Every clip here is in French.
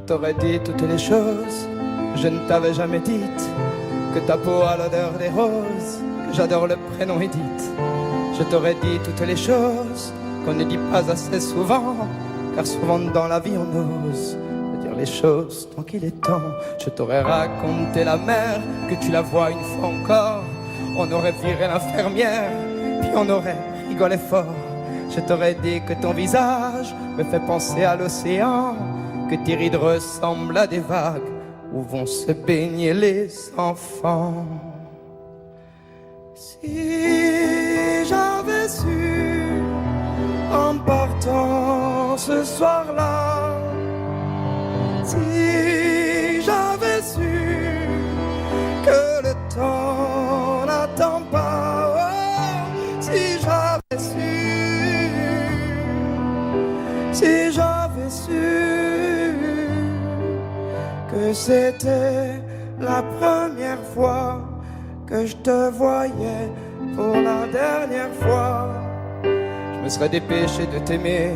t'aurais dit toutes les choses que je ne t'avais jamais dites, que ta peau a l'odeur des roses, que j'adore le prénom Edith. Je t'aurais dit toutes les choses qu'on ne dit pas assez souvent, car souvent dans la vie on ose dire les choses tant qu'il est temps. Je t'aurais raconté la mer, que tu la vois une fois encore. On aurait viré l'infirmière, puis on aurait rigolé fort. Je t'aurais dit que ton visage me fait penser à l'océan, que tes rides ressemblent à des vagues où vont se baigner les enfants. Si j'avais su en partant ce soir-là, si j'avais su que le temps n'attend pas, oh, si j'avais su, si j'avais su que c'était la première fois que je te voyais pour la dernière fois, je me serais dépêché de t'aimer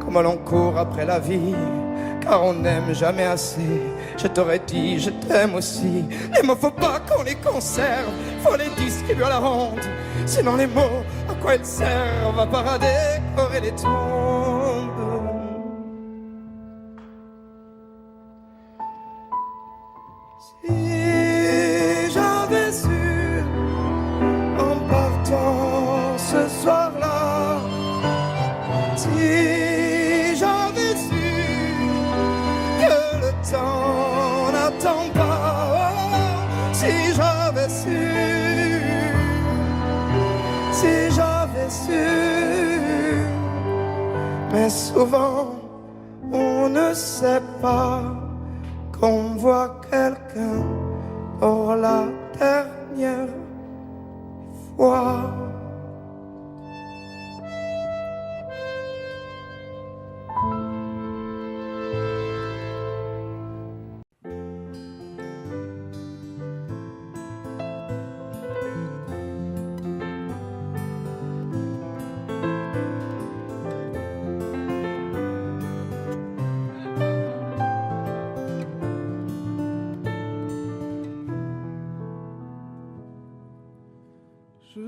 comme l'on court après la vie, car on n'aime jamais assez. Je t'aurais dit je t'aime aussi. Les mots faut pas qu'on les conserve, faut les distribuer à la ronde, sinon les mots à quoi ils servent? À part à décorer les tombes. Si j'avais su en partant ce soir-là, si j'avais su que le temps n'attend pas, oh, si j'avais su, si j'avais su. Mais souvent on ne sait pas qu'on voit quelqu'un pour la dernière fois.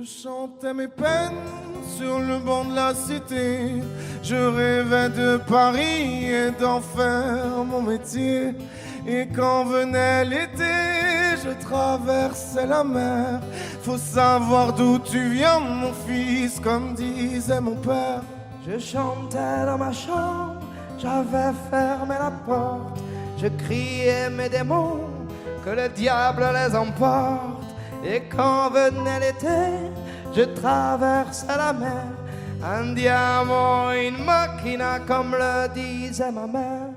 Je chantais mes peines sur le banc de la cité. Je rêvais de Paris et d'en faire mon métier. Et quand venait l'été, je traversais la mer. Faut savoir d'où tu viens, mon fils, comme disait mon père. Je chantais dans ma chambre, j'avais fermé la porte. Je criais mes démons, que le diable les emporte. Et quand venait l'été, je traversais la mer. Andiamo in macchina, comme le disait ma mère.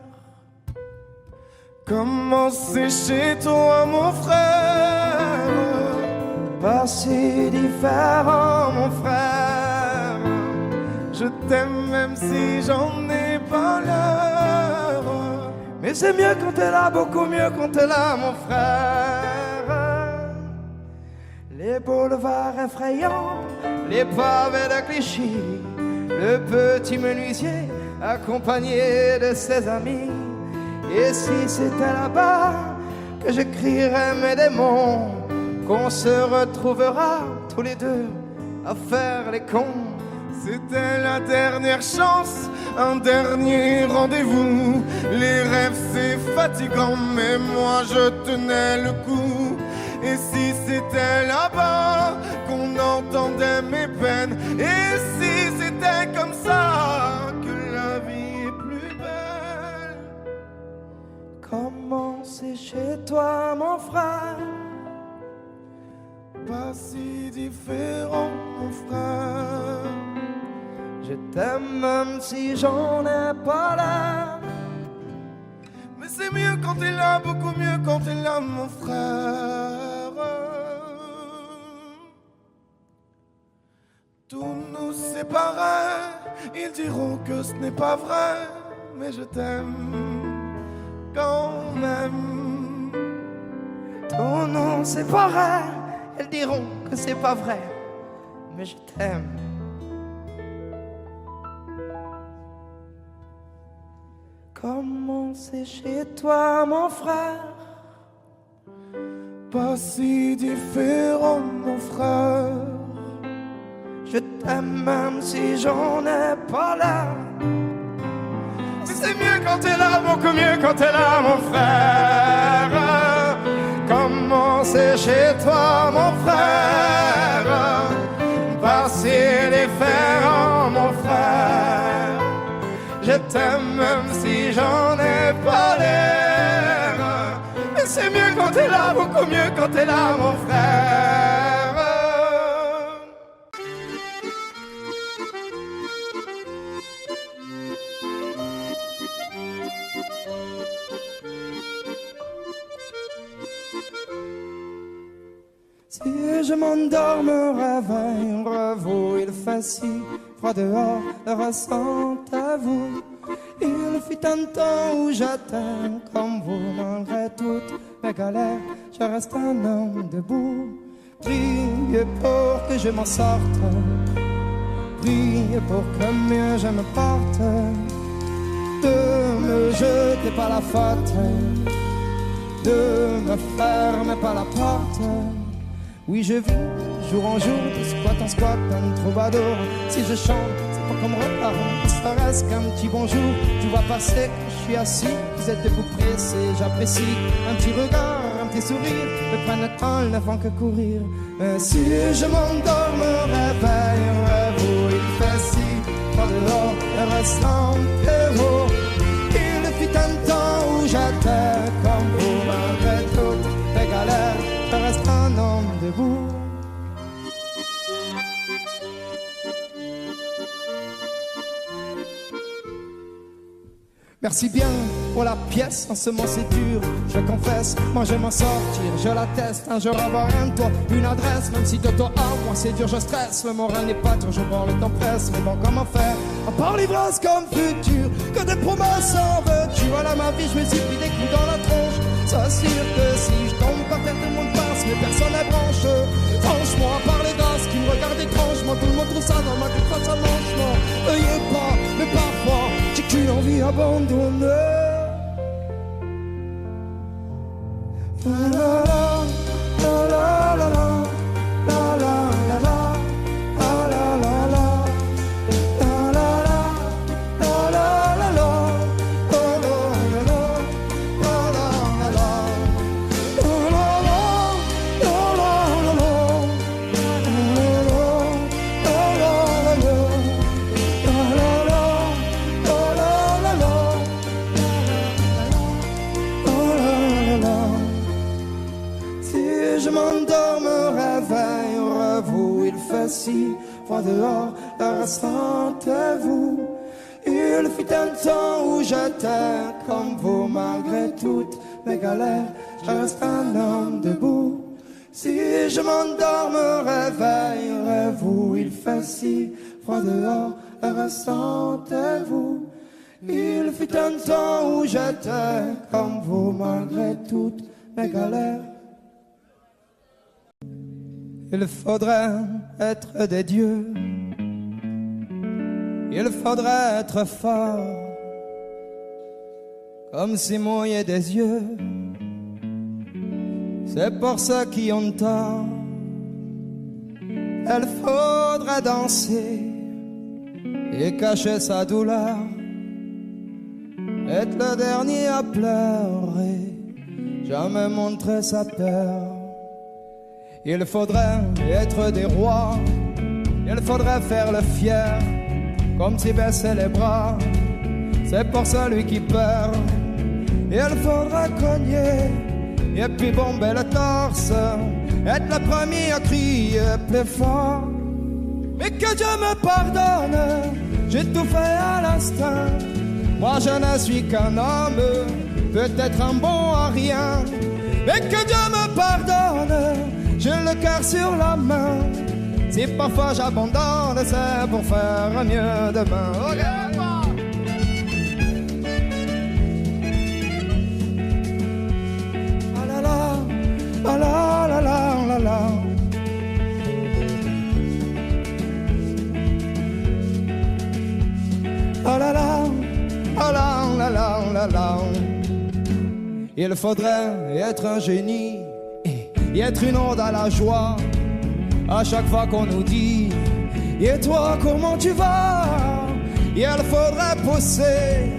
Comment c'est chez toi, mon frère? Pas si différent, mon frère. Je t'aime même si j'en ai pas l'heure. Mais c'est mieux quand t'es là, beaucoup mieux quand t'es là, mon frère. Les boulevards effrayants, les pavés de Clichy, le petit menuisier accompagné de ses amis. Et si c'était là-bas que je crierais mes démons, qu'on se retrouvera tous les deux à faire les cons. C'était la dernière chance, un dernier rendez-vous. Les rêves c'est fatigant, mais moi je tenais le coup. Et si c'était là-bas qu'on entendait mes peines, et si c'était comme ça que la vie est plus belle. Comment c'est chez toi, mon frère? Pas si différent, mon frère. Je t'aime même si j'en ai pas l'air. Mais c'est mieux quand t'es là, beaucoup mieux quand t'es là, mon frère. Tout nous séparait, ils diront que ce n'est pas vrai, mais je t'aime quand même. Tout nous séparait, elles diront que c'est pas vrai, mais je t'aime. Comment c'est chez toi, mon frère? Pas si différent, mon frère. Je t'aime même si j'en ai pas l'air. C'est mieux quand t'es là, beaucoup mieux quand t'es là, mon frère. Comment c'est chez toi, mon frère? Pas si différent, mon frère. Je t'aime même si j'en ai pas l'air. Mais c'est mieux quand t'es là, beaucoup mieux quand t'es là, mon frère. Si je m'endors, me réveille, revois, il fait si froid dehors, le ressent à vous. Il fut un temps où j'étais comme vous, malgré toutes mes galères, je reste un homme debout. Priez pour que je m'en sorte, priez pour que mieux je me porte. De me jeter par la faute, de me fermer par la porte. Oui, je vis jour en jour, de squat en squat, un troubadour. Si je chante, c'est pas comme repart, ça reste qu'un petit bonjour. Tu vois passer quand je suis assis, vous êtes debout pressé, j'apprécie. Un petit regard, un petit sourire, me prennent le temps, ne font que courir. Mais si je m'endors, me réveille, vous, il fait si froid dehors, le restant est vous. Il fut un temps où j'étais comme vous, malgré toutes les galères, je reste un homme debout. Merci bien pour la pièce, en ce moment c'est dur, je confesse, moi je m'en sortir, je l'atteste, un jour avoir un toit, une adresse, même si de toi à moi c'est dur, je stresse, le moral n'est pas toujours bon, le temps presse, mais bon comment faire, à part l'ivresse comme futur, que des promesses en veux-tu, voilà ma vie, je me suis pris des coups dans la tronche, c'est sûr que si je tombe par terre tout le monde passe, mais personne n'est branche, franchement à part les gosses qui me regardent étrangement, tout le monde trouve ça dans ma tête face à manchement, veuillez pas, mais parfois, j'ai qu'une envie abandonnée. La la la la la la la la la la la la la si froid dehors, le restant est vous. Il fut un temps où j'étais comme vous, malgré toutes mes galères, je reste un homme debout. Si je m'endors, me réveillerez-vous. Il fait si froid dehors, le restant est vous. Il fut un temps où j'étais comme vous, malgré toutes mes galères. Il faudrait être des dieux, il faudrait être fort, comme si mouiller des yeux, c'est pour ceux qui ont tort. Il faudrait danser et cacher sa douleur, être le dernier à pleurer, jamais montrer sa peur. Il faudrait être des rois, il faudrait faire le fier, comme si baisser les bras, c'est pour celui qui perd. Il faudrait cogner, et puis bomber le torse, être le premier à crier plus fort. Mais que Dieu me pardonne, j'ai tout fait à l'instinct. Moi je ne suis qu'un homme, peut-être un bon à rien. Mais que Dieu me pardonne, j'ai le cœur sur la main. Si parfois j'abandonne, c'est pour faire mieux demain. Ah la la, ah la la la la la. Ah la la, ah la la la la la la. Il faudrait être un génie et être une onde à la joie. À chaque fois qu'on nous dit et toi comment tu vas? Il faudrait pousser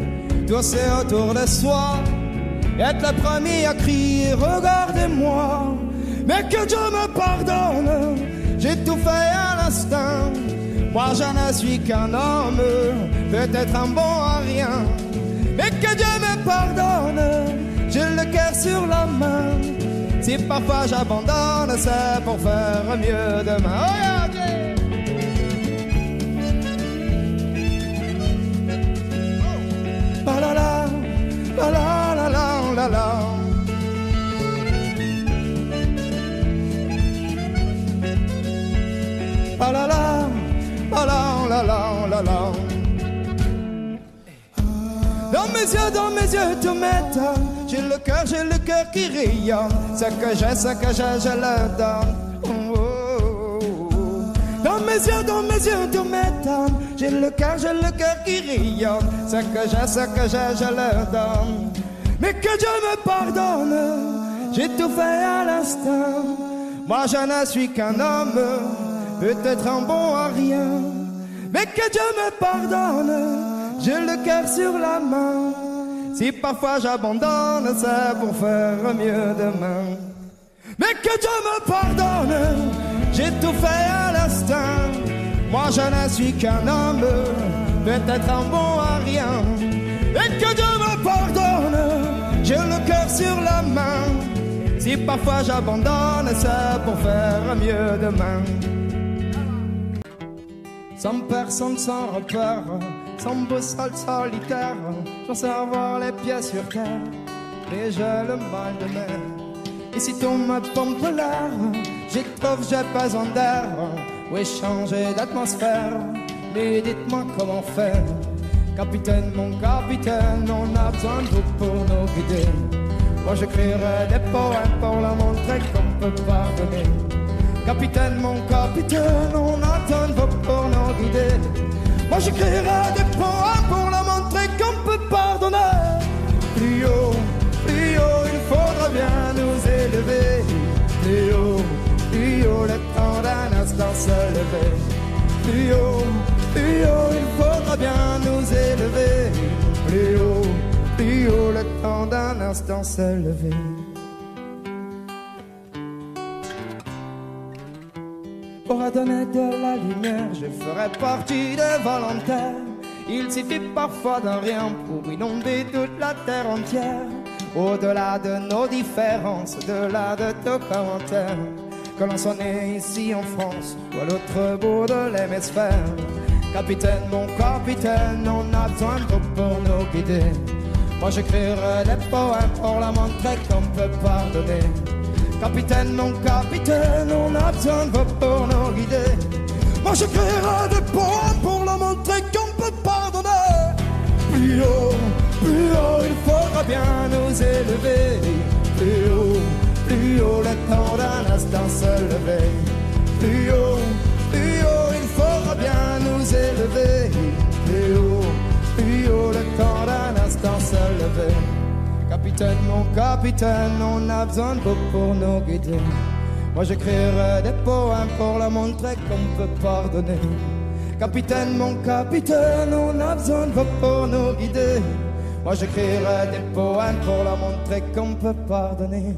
autour de soi, être le premier à crier regardez-moi. Mais que Dieu me pardonne, j'ai tout fait à l'instant. Moi je ne suis qu'un homme, peut-être un bon à rien. Mais que Dieu me pardonne, j'ai le cœur sur la main. Si parfois j'abandonne, c'est pour faire mieux demain. Oh yeah, yeah. Oh. La la la la la la la la. La la la la la la la la. Dans mes yeux, tout m'étonne. J'ai le cœur qui rayonne. Ce que j'ai, je le donne. Oh, oh, oh. Dans mes yeux, tout m'étonne. J'ai le cœur qui rayonne. Ce que j'ai, je le donne. Mais que Dieu me pardonne, j'ai tout fait à l'instant. Moi je ne suis qu'un homme, peut-être un bon à rien. Mais que Dieu me pardonne, j'ai le cœur sur la main. Si parfois j'abandonne, c'est pour faire mieux demain. Mais que Dieu me pardonne, j'ai tout fait à l'instant. Moi je ne suis qu'un homme, peut-être un bon à rien. Et que Dieu me pardonne, j'ai le cœur sur la main. Si parfois j'abandonne, c'est pour faire mieux demain. Sans personne, sans repère, sans boussole solitaire, je sais avoir les pieds sur terre, et j'ai le mal de mer. Et si tout me pompe l'air, j'y trouve, j'ai besoin d'air. Oui, changer d'atmosphère, mais dites-moi comment faire. Capitaine, mon capitaine, on a besoin de vous pour nous guider. Moi j'écrirai des poèmes pour leur montrer qu'on peut pardonner. Capitaine, mon capitaine, on a besoin de vous pour nous guider. Moi j'écrirai des poèmes pour leur montrer qu'on peut pardonner. Plus haut, il faudra bien nous élever. Plus haut, le temps d'un instant se lever. Plus haut, il faudra bien nous élever. Plus haut, le temps d'un instant se lever. Pour donner de la lumière, je ferai partie des volontaires. Il suffit parfois d'un rien pour inonder toute la terre entière. Au-delà de nos différences, au-delà de nos commentaires, que l'on soit né ici en France ou à l'autre bout de l'hémisphère. Capitaine, mon capitaine, on a besoin de vous pour nous guider. Moi j'écrirai des poèmes pour la montrer qu'on peut pardonner. Capitaine, mon capitaine, on a besoin de vous pour nous guider. Moi j'écrirai des poèmes pour la montrer qu'on peut pardonner. Plus haut, il faudra bien nous élever. Plus haut, le temps d'un instant se lever. Plus haut, il faudra bien nous élever. Plus haut, le temps d'un instant se lever. Capitaine, mon capitaine, on a besoin de vous pour nous guider. Moi j'écrirai des poèmes pour leur montrer qu'on peut pardonner. Capitaine, mon capitaine, on a besoin de vous pour nous guider. Moi j'écrirai des poèmes pour leur montrer qu'on peut pardonner.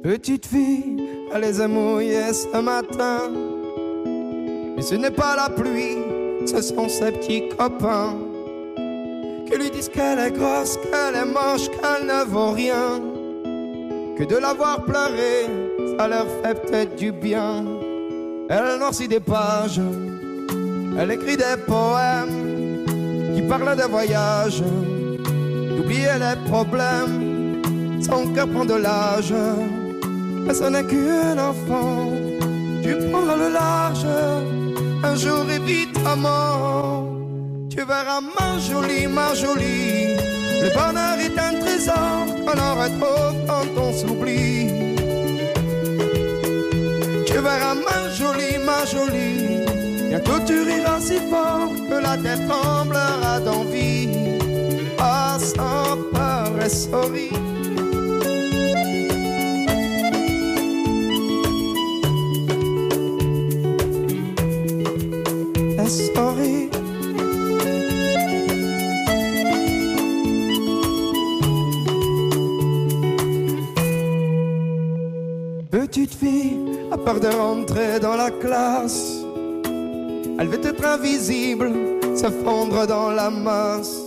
Petite fille, elle les a mouillés ce matin. Mais ce n'est pas la pluie, ce sont ses petits copains qui lui disent qu'elle est grosse, qu'elle est moche, qu'elle ne vaut rien. Que de la voir pleurer, ça leur fait peut-être du bien. Elle noircit des pages, elle écrit des poèmes qui parlent de voyage, d'oublier les problèmes. Son cœur prend de l'âge, mais ce n'est qu'un enfant. Tu prendras le large, un jour évidemment. Tu verras ma jolie, le bonheur est un trésor qu'on en retrouve quand on s'oublie. Tu verras ma jolie, bientôt tu riras si fort que la terre tremblera d'envie. Ah, sans peur et souris. Sorry. Petite fille a peur de rentrer dans la classe. Elle veut être invisible, se fondre dans la masse.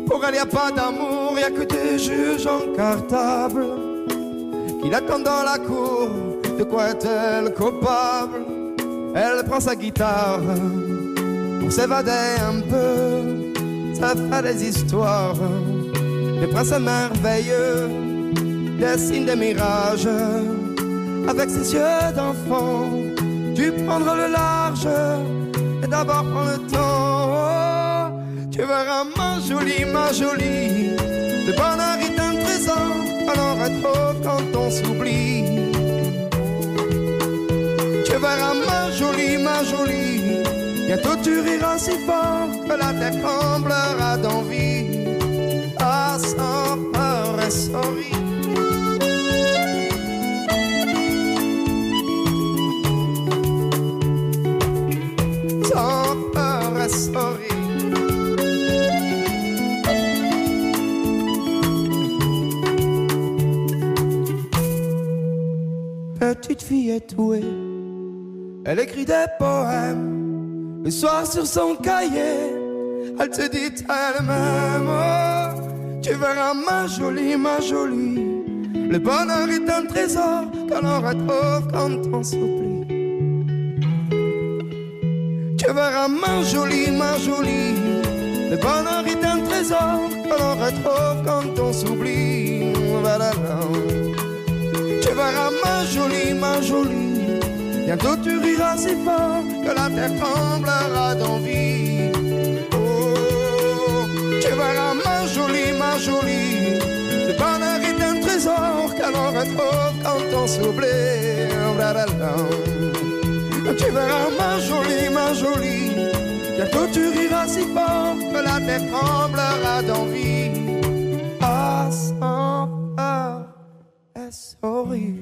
Pour elle y a pas d'amour, y a que des juges en cartable qui l'attendent dans la cour. De quoi est-elle coupable? Elle prend sa guitare pour s'évader un peu. Ça fait des histoires, des princes merveilleux, dessine des mirages avec ses yeux d'enfant. Tu prendras le large et d'abord prends le temps. Tu verras ma jolie, le bonheur est un trésor, on en retrouve quand on s'oublie. Tu verras ma jolie, bientôt tu riras si fort que la terre tremblera d'envie. Ah, sans peur et sorry. Sans peur et sorry. Petite fille est douée, elle écrit des poèmes le soir sur son cahier. Elle te dit elle-même, oh, tu verras ma jolie, le bonheur est un trésor que l'on retrouve quand on s'oublie. Tu verras ma jolie, le bonheur est un trésor que l'on retrouve quand on s'oublie. Tu verras ma jolie, bientôt tu riras si fort que la terre tremblera d'envie. Oh, tu verras ma jolie, le bonheur est un trésor que l'on retrouve quand on s'oublie. Tu verras ma jolie, bientôt tu riras si fort que la terre tremblera d'envie. Ah, sans peur et sorry.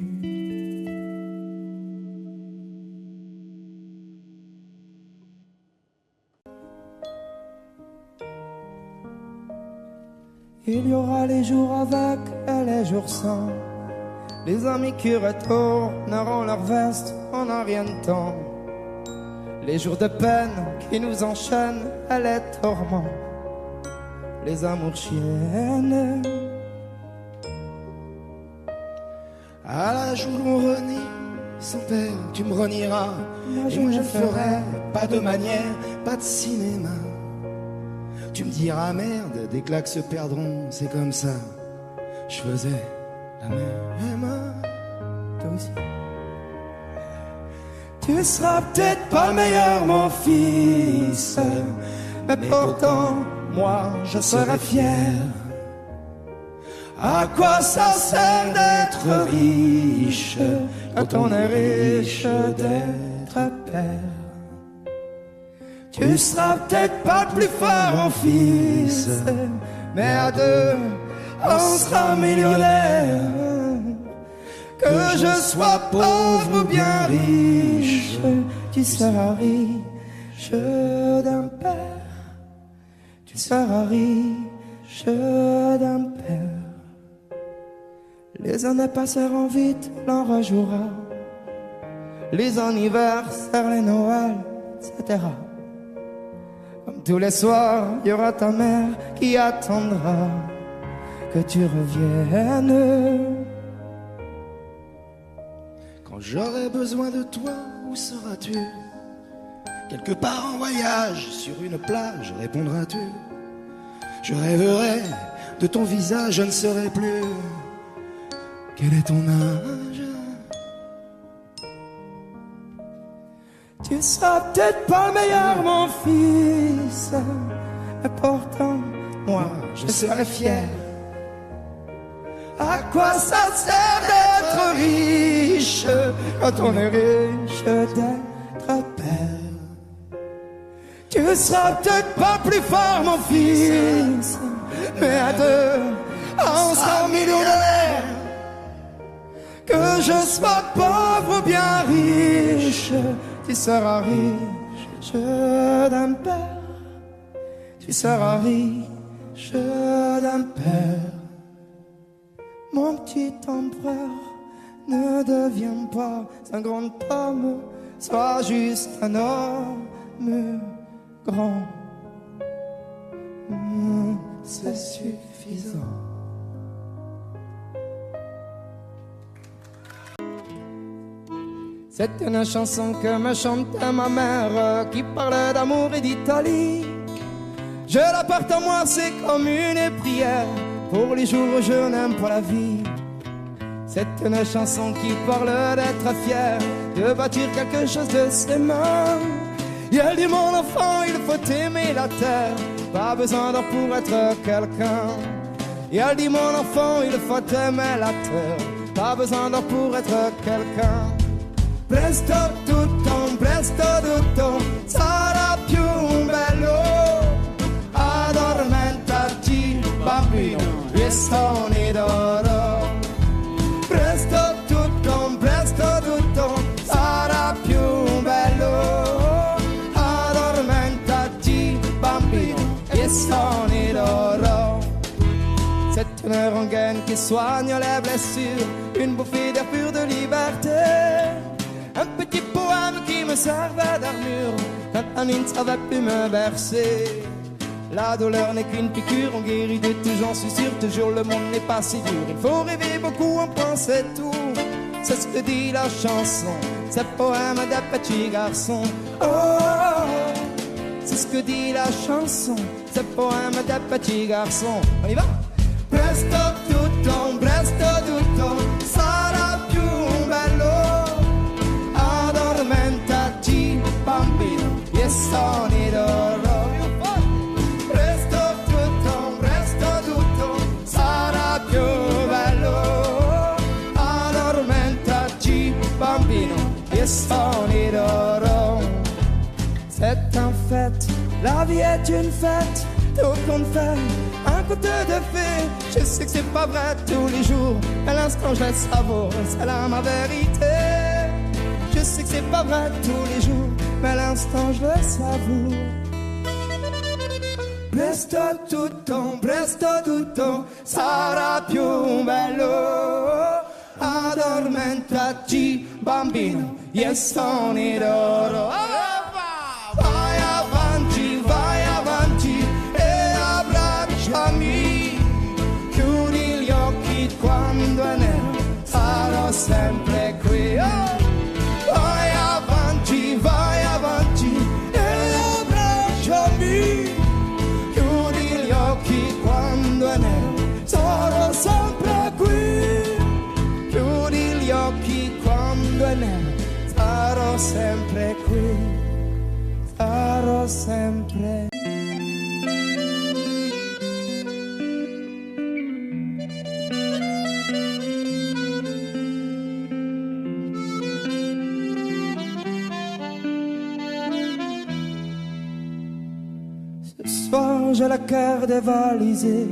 Il y aura les jours avec et les jours sans. Les amis qui retourneront leur veste en un rien de temps. Les jours de peine qui nous enchaînent et les tourments. Les amours chiennes. À l'âge où l'on renie son père, tu me renieras. Et moi je ne ferai pas de manière, pas de cinéma. Tu me diras merde, des claques se perdront, c'est comme ça. Je faisais la même. Toi aussi. Tu seras peut-être pas le meilleur, mon fils, mais pourtant, moi, je serai fier. À quoi ça sert d'être riche quand on est riche d'être père? Tu seras peut-être pas plus fort, mon fils, mais à deux, on sera millionnaire. Que je sois pauvre ou bien riche, tu seras riche d'un père. Tu seras riche d'un père. Les années passeront vite, l'on rejouera les anniversaires, les Noëls, etc. Comme tous les soirs, il y aura ta mère qui attendra que tu reviennes. Quand j'aurai besoin de toi, où seras-tu? Quelque part en voyage, sur une plage, répondras-tu? Je rêverai de ton visage, je ne saurais plus quel est ton âge. Tu seras peut-être pas le meilleur, mon fils, mais pourtant, moi, je serai fier. À quoi ça sert d'être riche quand on est riche d'être père? Tu seras peut-être pas plus fort, mon fils, mais à deux, on sera millionnaire. Que je sois pauvre ou bien riche, tu seras riche d'un père. Tu seras riche d'un père. Mon petit empereur, ne deviens pas un grand homme, sois juste un homme grand. C'est suffisant. C'est une chanson que me chantait ma mère, qui parlait d'amour et d'Italie. Je la porte en moi, c'est comme une prière pour les jours où je n'aime pas la vie. C'est une chanson qui parle d'être fier, de bâtir quelque chose de ses mains. Et elle dit mon enfant, il faut aimer la terre, pas besoin d'or pour être quelqu'un. Et elle dit mon enfant, il faut aimer la terre, pas besoin d'or pour être quelqu'un. Presto tutto sarà più bello, addormentarti bambino, e sogni d'oro. Presto tutto sarà più bello, addormentati bambino, e sogni d'oro. C'est une rengaine qui soigne les blessures, une bouffée d'air pur de liberté. Un petit poème qui me servait d'armure quand la nuit ne savait plus me bercer. La douleur n'est qu'une piqûre, on guérit de tout, j'en suis sûr. Toujours le monde n'est pas si dur, il faut rêver beaucoup, en penser tout. C'est ce que dit la chanson, c'est poème des petits garçons. Oh, c'est ce que dit la chanson, c'est poème des petits garçons. On y va. Presto tutto sarà più bello, addormentati bambino, e sogni d'oro. Presto tutto sarà più bello, addormentati bambino, e sogni d'oro. C'est un fait, la vie est une fête, tout compte fait, un conte de fées. Je sais que c'est pas vrai tous les jours, à l'instant je le savoure, c'est là ma vérité. Je sais que c'est pas vrai tous les jours, mais à l'instant je le savoure. Presto tutto sarà più bello, addormentati bambino, e sogni d'oro. Vai avanti e abbracciami, chiudi gli occhi quando è nero, sarò sempre qui. Vai avanti e abbracciami, chiudi gli occhi quando è nero, sarò sempre qui. Chiudi gli occhi quando è nero, sarò sempre qui, sarò sempre. Ce soir j'ai la cœur dévalisée,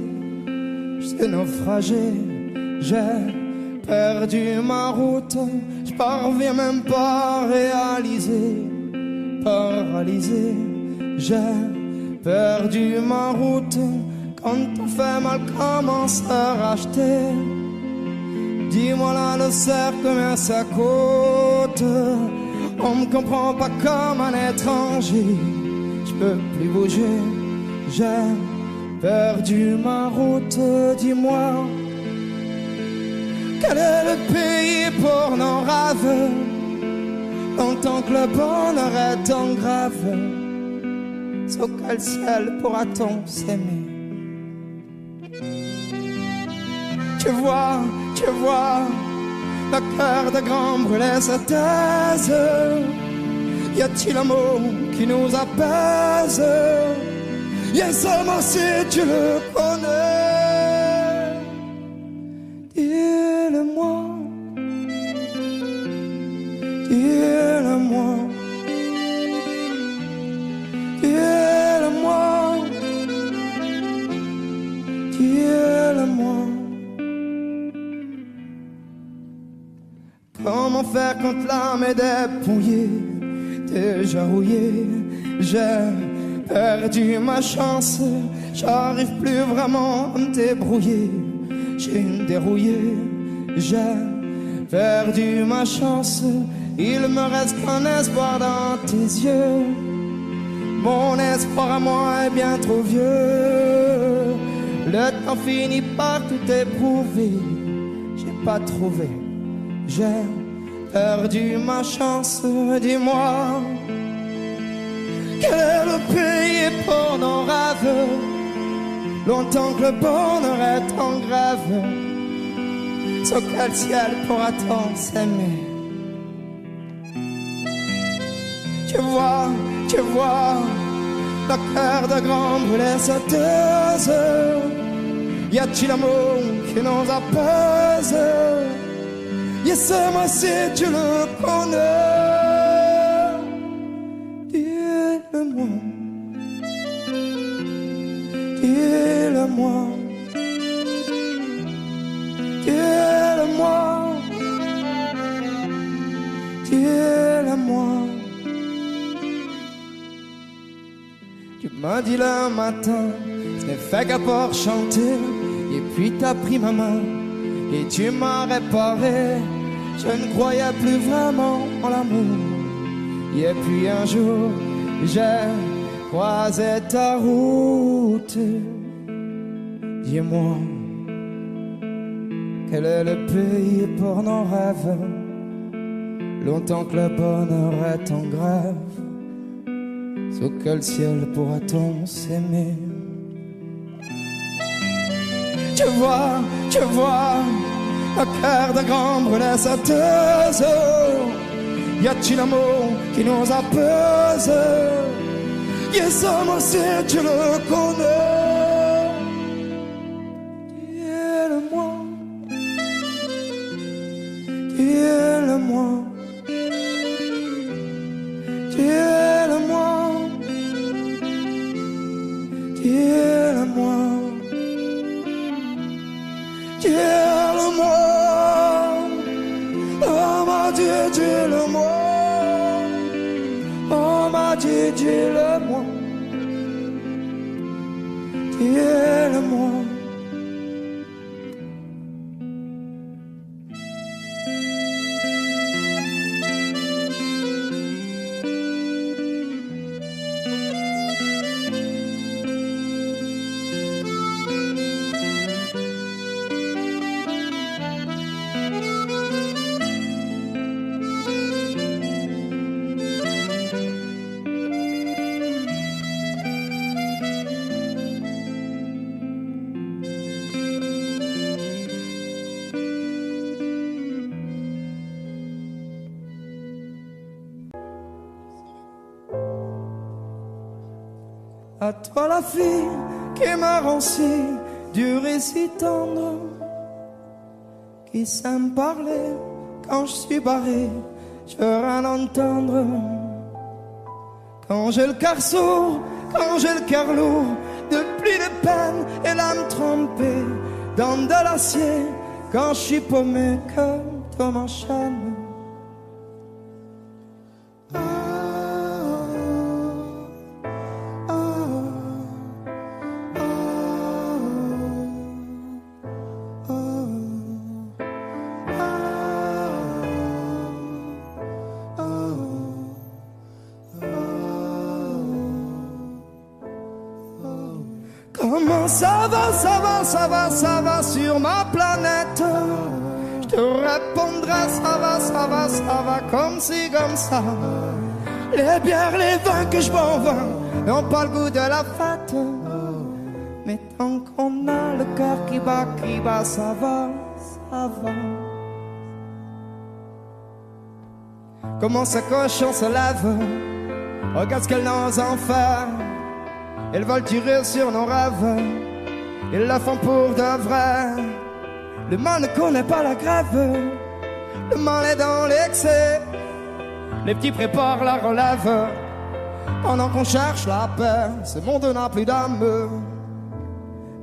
j'ai naufragé, j'ai perdu ma route, je parviens même pas à réaliser. Paralysé, j'ai perdu ma route. Quand on fait mal, comment se racheter? Dis-moi la douceur, combien ça coûte? On me comprend pas comme un étranger, je peux plus bouger, j'ai perdu ma route. Dis-moi, quel est le pays pour nos rêves? Longtemps que le bonheur est tant grave, sur quel ciel pourra-t-on s'aimer? tu vois, le cœur de grand brûlé se taise. Y a-t-il un mot qui nous apaise? Y a seulement si tu le connais. Dis-le-moi, dis-le-moi, dis-le-moi, dis-le-moi. Comment faire quand l'âme est dépouillée, déjà rouillée? J'ai perdu ma chance, j'arrive plus vraiment à me débrouiller. J'ai une dérouillée, j'ai perdu ma chance. Il me reste qu'un espoir dans tes yeux. Mon espoir à moi est bien trop vieux. Le temps finit par tout éprouver. J'ai pas trouvé, j'ai perdu ma chance. Dis-moi, quel est le pays pour nos rêves? Longtemps que le bonheur est en grève, sur quel ciel pourra-t-on s'aimer? Tu vois, le cœur de grand brûlé se taise. Y a-t-il un mot qui nous apaise? Yes-moi si tu le connais. Dis-le-moi, dis-le-moi, dis-le-moi, dis-le-moi. Tu m'as dit le matin, ce n'est fait qu'à part chanter. Et puis t'as pris ma main et tu m'as réparé. Je ne croyais plus vraiment en l'amour. Et puis un jour, j'ai croisé ta route. Dis-moi, quel est le pays pour nos rêves? Longtemps que le bonheur est en grève, sous quel ciel pourra-t-on s'aimer? Tu vois, le cœur de grand brûlé se taise. Y a-t-il un mot qui nous apaise? Yes-moi si tu le connais. Dis-le-moi, dis-le-moi, dis-le-moi, dis-le-moi, dis-le-moi. Oh m'a dit, dis-le-moi. Oh m'a dit, dis-le-moi. Dis-le-moi. À toi la fille qui me rend si dur et si tendre, qui s'aime parler quand je suis barré, je veux rien entendre. Quand j'ai le cœur sourd, quand j'ai le cœur lourd, de pluie de peine et l'âme trempée dans de l'acier, quand je suis paumé comme ton enchaîne. Comment ça va sur ma planète? Je te répondrai, ça va, comme si, comme ça. Les bières, les vins que je m'en vins n'ont pas le goût de la fête. Mais tant qu'on a le cœur qui qui bat, ça va, ça va. Comment ce cochon se lève, regarde ce qu'elle n'ose en faire. Ils veulent tirer sur nos rêves, ils le font pour de vrai. Le mal ne connaît pas la grève, le mal est dans l'excès. Les petits préparent la relève, pendant qu'on cherche la paix. Ce monde n'a plus d'âme.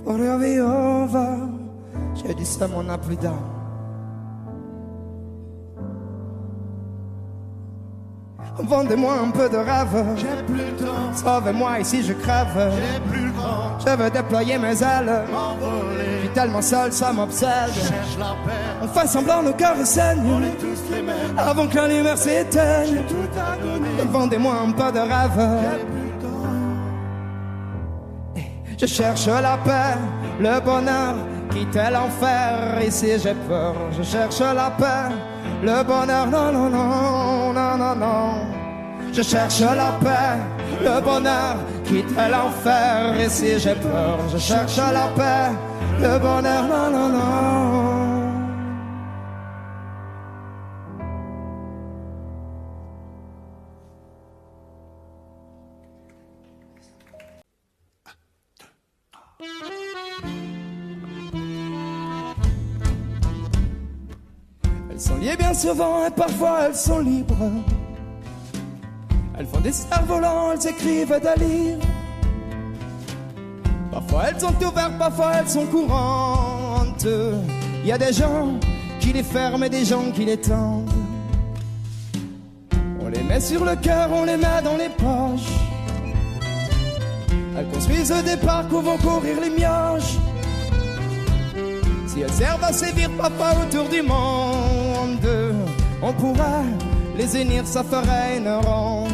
Pour la vie over, j'ai dit ça, on n'a plus d'âme. Vendez-moi un peu de rêve, J'ai plus le temps, sauvez-moi ici je crève. j'ai plus le vent, Je veux déployer mes ailes, je m'envoler. suis tellement seul, ça m'obsède. Cherche la paix, On fait semblant, nos cœurs on saignent, est tous les mêmes. avant que la lumière s'éteigne. Tout à donner, Vendez-moi un peu de rêve. j'ai plus le temps. Je cherche la paix, le bonheur, quitter l'enfer. Ici j'ai peur, je cherche la paix, le bonheur. Non, non, non, non, non, non. Je cherche la paix, le bonheur, quitter l'enfer. Ici j'ai peur, je cherche la paix, le bonheur. Non, non, non. Elles sont liées bien souvent et parfois elles sont libres. Elles font des cerfs-volants, elles écrivent des livres. Parfois elles sont ouvertes, parfois elles sont courantes. Il y a des gens qui les ferment et des gens qui les tendent. On les met sur le cœur, on les met dans les poches. Elles construisent des parcs où vont courir les mioches. Si elles servent à sévir papa autour du monde, on pourrait les unir, ça ferait une ronde.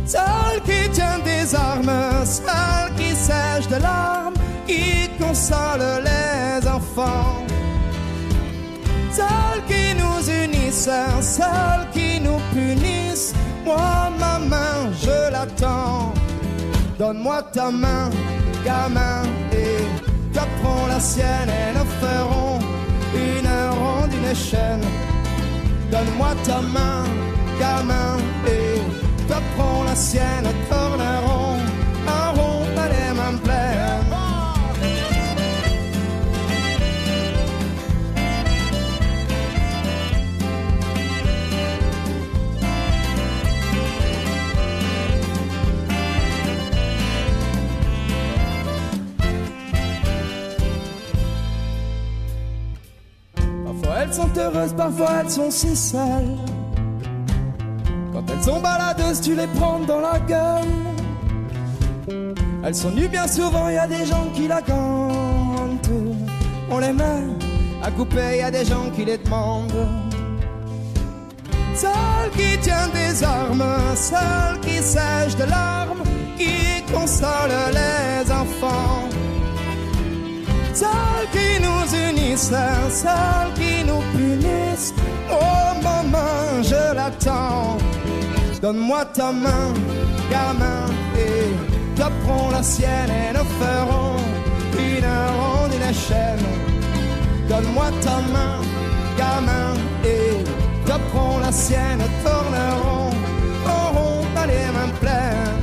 Celle qui tient des armes, celle qui sèche de larmes, qui console les enfants. Celles qui nous unissent, celles qui nous punissent. Moi, ma main, je l'attends. Donne-moi ta main, gamin, et toi prends la sienne et nous ferons une ronde, une chaîne. Donne-moi ta main, gamin, et toi prends la sienne, tournerons un rond à les mains pleines. Parfois elles sont heureuses, parfois elles sont si sales. Quand elles sont baladeuses, tu les prends dans la gueule. Elles sont nues bien souvent, y a des gens qui la gantent. On les met à couper, y a des gens qui les demandent. Celle qui tient des armes, celle qui sèche de larmes, qui console les enfants. Celles qui nous unissent, celles qui nous punissent. Oh maman, je l'attends. Donne-moi ta main, gamin, et toi prends la sienne et nous ferons une ronde, une chaîne. Donne-moi ta main, gamin, et toi prends la sienne, tournerons en rond à les mains pleines.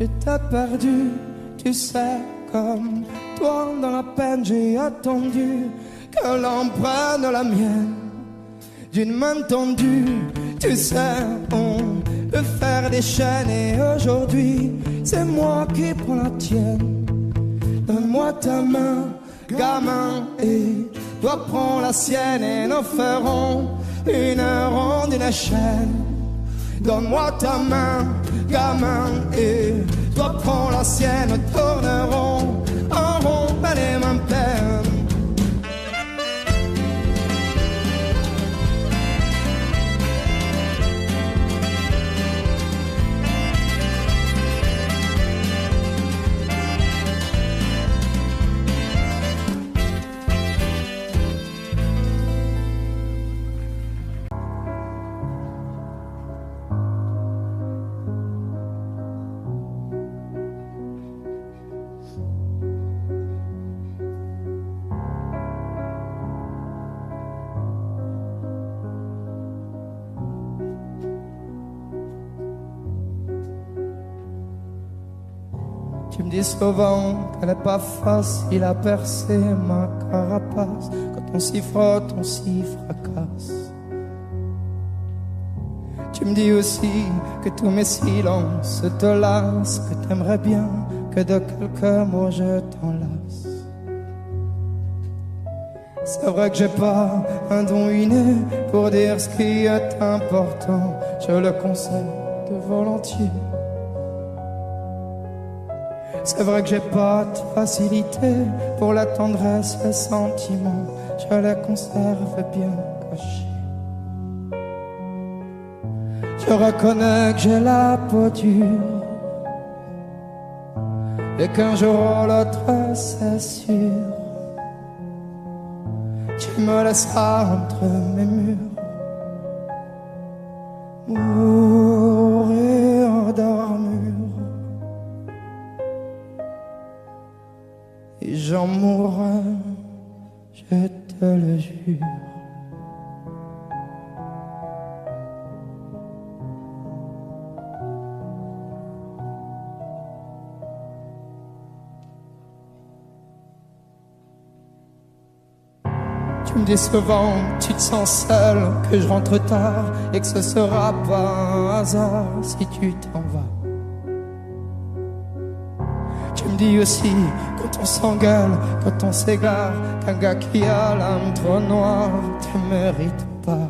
Je t'ai perdu, tu sais, comme toi dans la peine j'ai attendu que l'on prenne la mienne d'une main tendue. Tu sais, on peut faire des chaînes et aujourd'hui c'est moi qui prends la tienne. Donne-moi ta main, gamin, et toi prends la sienne et nous ferons une ronde, une chaîne. Donne-moi ta main, gamin, et toi prends la sienne, tournerons en rond à les mains pleines. Tu me dis souvent qu'elle est pas facile à percer ma carapace. Quand on s'y frotte, on s'y fracasse. Tu me dis aussi que tous mes silences te lassent, que t'aimerais bien que de quelques mots je t'enlace. C'est vrai que j'ai pas un don inné pour dire ce qui est important. Je le concède volontiers. C'est vrai que j'ai pas de facilité pour la tendresse, les sentiments. Je les conserve bien cachés. Je reconnais que j'ai la peau dure et qu'un jour ou l'autre, c'est sûr, tu me laisseras entre mes murs mourir d'armure. Et j'en mourrai, je te le jure. Tu me dis souvent que tu te sens seul, que je rentre tard et que ce sera pas un hasard si tu t'en vas. Tu me dis aussi quand on s'engueule, quand on s'égare, qu'un gars qui a l'âme trop noire te mérite pas.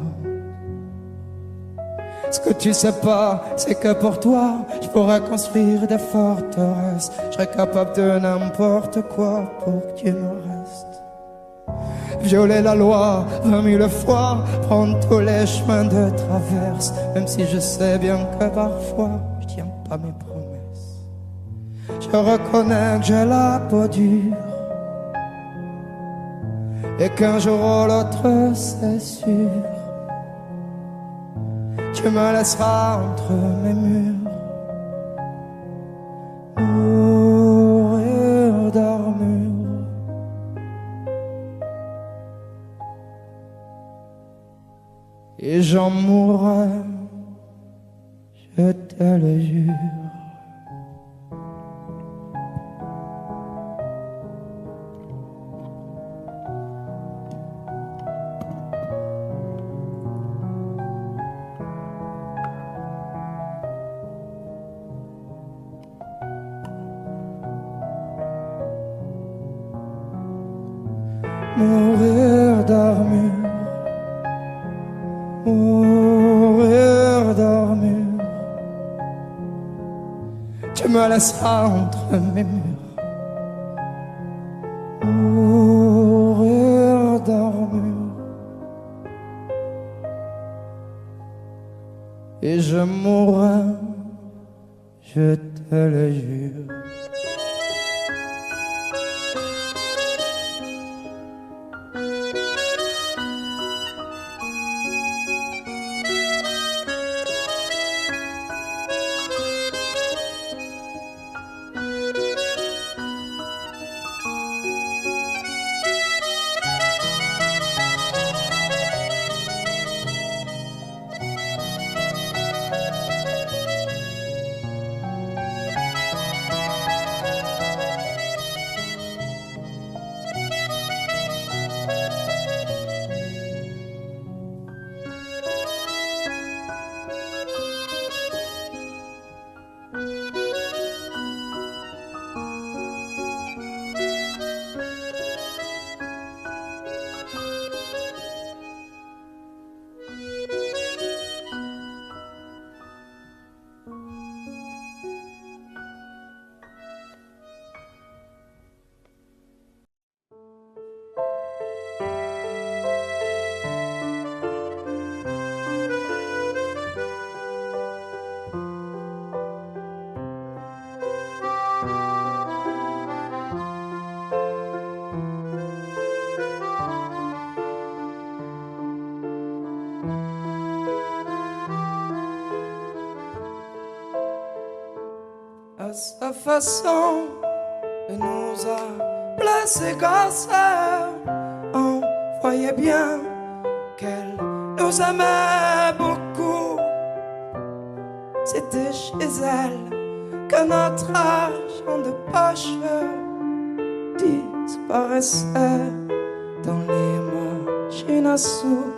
Ce que tu sais pas, c'est que pour toi, je pourrais construire des forteresses. Je serais capable de n'importe quoi pour que tu me restes. Violer la loi 20 000 fois, prendre tous les chemins de traverse, même si je sais bien que parfois je tiens pas mes promesses. Je reconnais que j'ai la peau dure et qu'un jour ou l'autre, c'est sûr, tu me laisseras entre mes murs mourir d'armure. Et j'en mourrai, je te le jure. Mourir d'armure. Mourir d'armure. Tu me laisseras entre mes murs mourir d'armure. Et je mourrai, je te le jure. À sa façon, elle nous a placés grâce à elle. On voyait bien qu'elle nous aimait beaucoup. C'était chez elle que notre argent de poche disparaissait dans les machines à sous.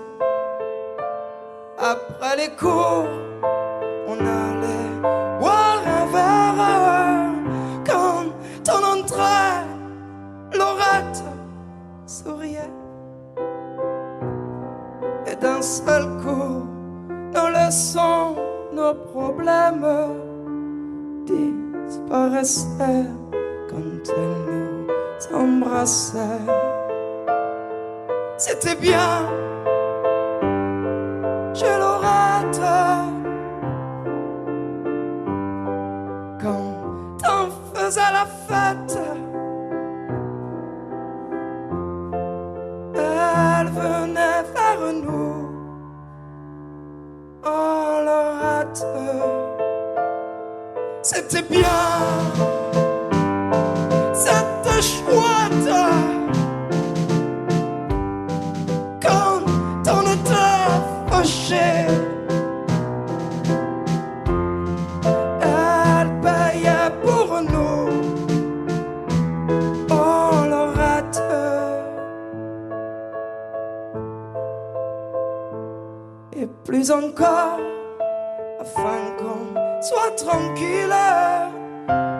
Après les cours, on allait boire un verre. Quand on entrait, Laurette souriait. Et d'un seul coup, nos leçons, nos problèmes disparaissaient quand elle nous embrassait. C'était bien chez Laurette quand on faisait la fête. Elle venait vers nous. Oh Laurette, c'était bien, c'était chouette quand on était fâché. Elle payait pour nous. Oh Laurette, et plus encore, afin qu'on soit tranquille.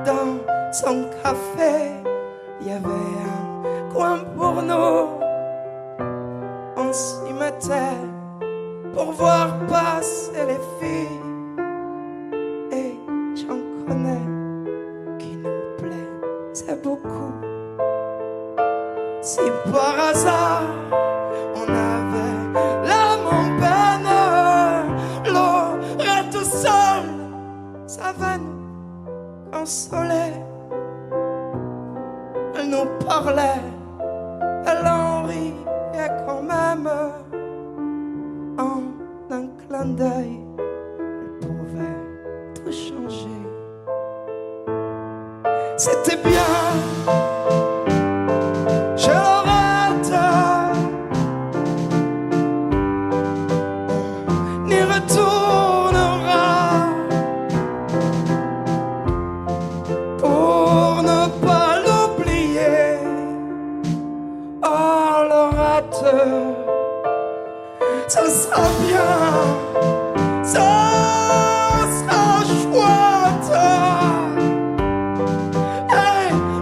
Dans son café, il y avait un coin pour nous. On s'y mettait pour voir passer les filles. Et j'en connais qui nous plaisaient beaucoup. Si par hasard on avait l'âme en peine, Laurette seule savait nous consoler. Elle nous parlait, elle en riait quand même. En un clin d'œil, elle pouvait tout changer. C'était bien chez Laurette. On y retournera pour ne pas l'oublier. Oh Laurette, ça sera bien, ça sera chouette.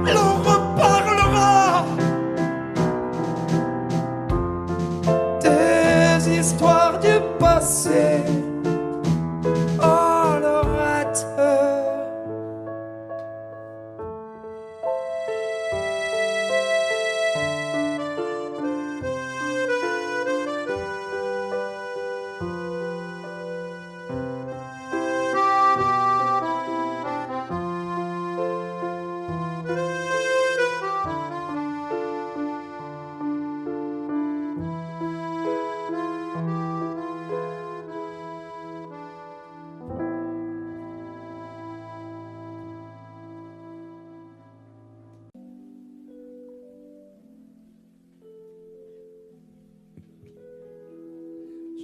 Et l'on reparlera des histoires du passé. Oh Laurette,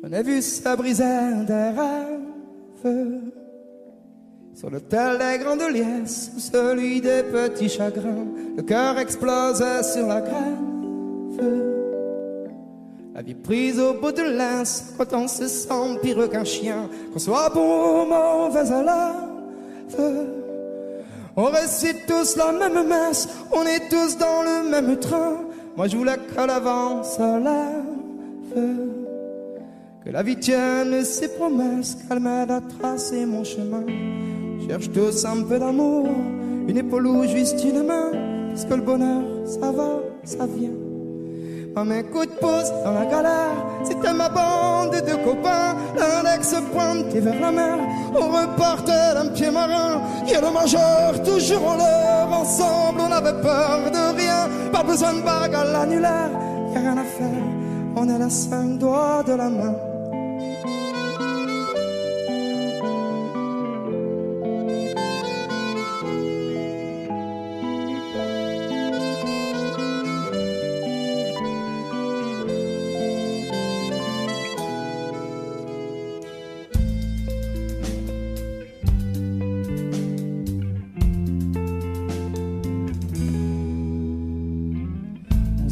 j'en ai vu se briser des rêves sur l'autel des grandes liesses ou celui des petits chagrins. Le cœur explosait sur la grève. La vie prise au bout de l'ince, quand on se sent pire qu'un chien, qu'on soit bon ou mauvais élève. On récite tous la même messe, on est tous dans le même train. Moi je voulais que l'avant se lève, que la vie tienne ses promesses, qu'elle m'aide à tracer mon chemin. Cherche tous un peu d'amour, une épaule ou juste une main, parce que le bonheur, ça va, ça vient. Un coup de pouce dans la galère, c'était ma bande de copains. L'index pointé vers la mer, on repartait d'un pied marin. Et le majeur, toujours en l'air, ensemble on avait peur de rien. Pas besoin de bague à l'annulaire, y'a rien à faire, on est les 5 doigts de la main.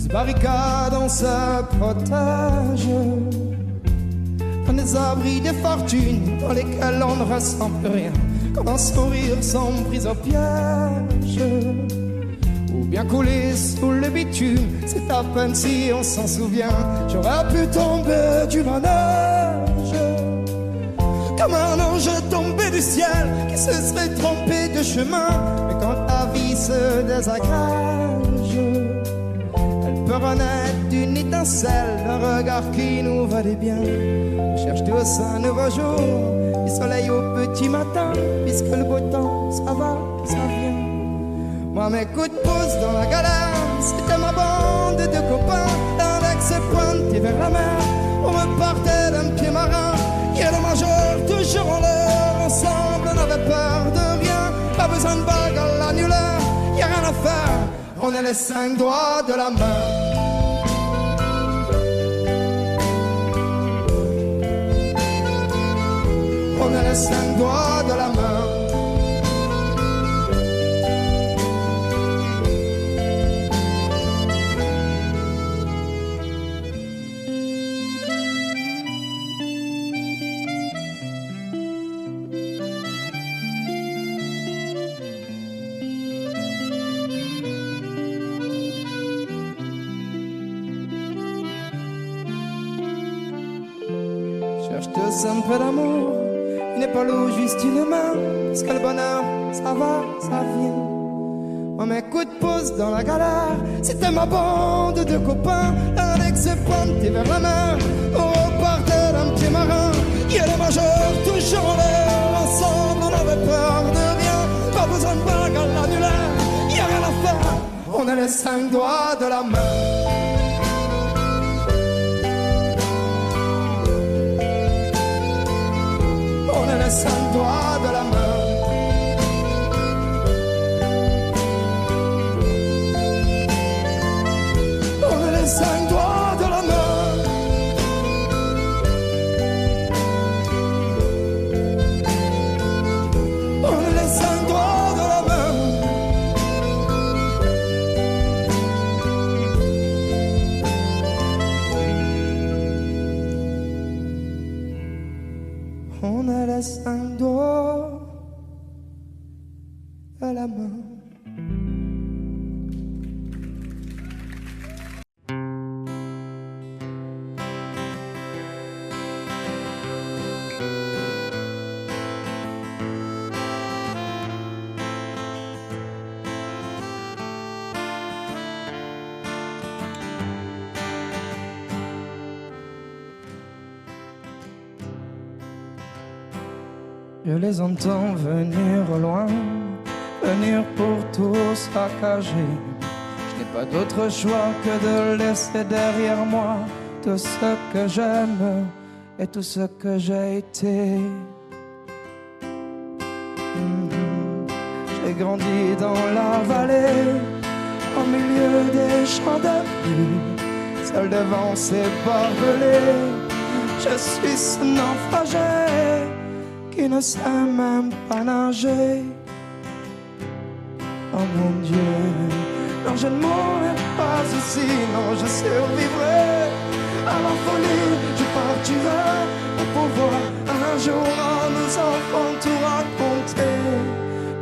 se barricade, on se protège dans des abris de fortune dans lesquels on ne ressent plus rien, quand un sourire sont pris au piège, ou bien couler sous le bitume. C'est à peine si on s'en souvient. J'aurais pu tomber du manège comme un ange tombé du ciel qui se serait trompé de chemin. Mais quand la vie se désagrège, elle peut renaître d'une étincelle, d'un regard qui nous valait bien. On cherche tous un nouveau jour, du soleil au petit matin, puisque le beau temps, ça va, ça vient. Moi mes coups de pouce dans la galère, c'était ma bande de copains. L'index est pointé vers la mer, on repartait d'un pied marin. Et le majeur toujours en l'air, ensemble on n'avait peur de rien. Pas besoin de bague à l'annulaire, y'a rien à faire, on est les 5 doigts de la main. On est les 5 doigts de la main. Cherche tous un peu d'amour, une épaule ou juste une main, parce que le bonheur, ça va, ça vient. Moi mes coups de pouce dans la galère, c'était ma bande de copains. L'index se pointé vers la mer, on repartait d'un pied marin. Et le majeur toujours en l'air, ensemble on avait peur de rien. Pas besoin de bague à l'annulaire, y'a rien à faire, on est les 5 doigts de la main. On est les 5 doigts de la main. On est les 5 doigts de la main. On est les 5 doigts de la main. On a les 5 doigts à la main. Je les entends venir au loin, venir pour tout saccager. Je n'ai pas d'autre choix que de laisser derrière moi tout ce que j'aime et tout ce que j'ai été. J'ai grandi dans la vallée, au milieu des champs de blé, seul devant ces barbelés. Je suis ce naufragé qui ne sait même pas nager. Oh mon Dieu, non je ne mourrai pas ici, non je survivrai à la folie, je partirai pour pouvoir un jour à nos enfants tout raconter.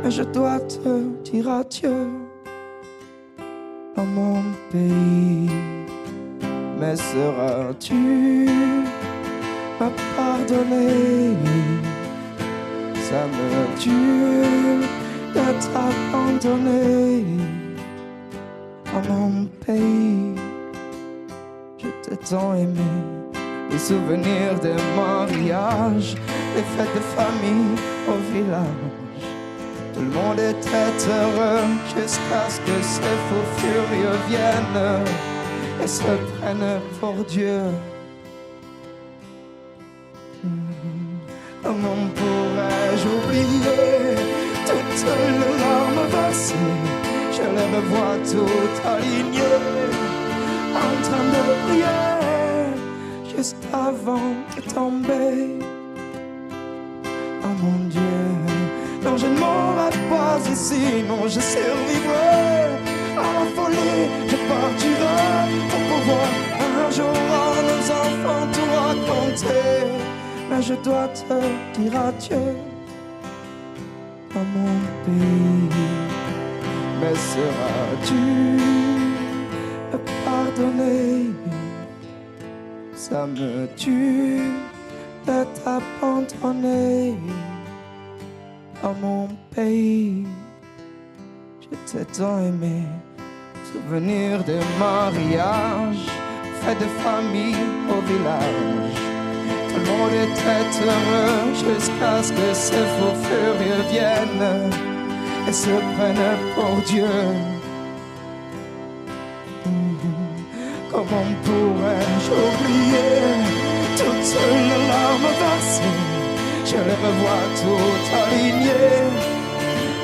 Mais je dois te dire adieu dans mon pays. Mais seras-tu me pardonner? Ça me tue de t'abandonner à mon pays. Je t'ai tant aimé, les souvenirs des mariages, les fêtes de famille au village. Tout le monde était heureux jusqu'à ce que ces fous furieux viennent et se prennent pour Dieu. Comment pourrais-je oublier toutes les larmes versées? Je les revois toutes alignées, en train de prier, juste avant de tomber. Oh mon Dieu, non je ne mourrai pas ici, non je survivrai à la folie, je partirai voir un jour à nos enfants tout raconter. Mais je dois te dire adieu à mon pays. Mais seras-tu me pardonner? Ça me tue de t'abandonner à mon pays. Je t'ai tant aimé. Souvenir des mariages, fêtes de famille au village. Tout le monde était heureux jusqu'à ce que ces faux furieux viennent et se prennent pour Dieu. Comment pourrais-je oublier toutes les larmes versées? Je les revois toutes alignées,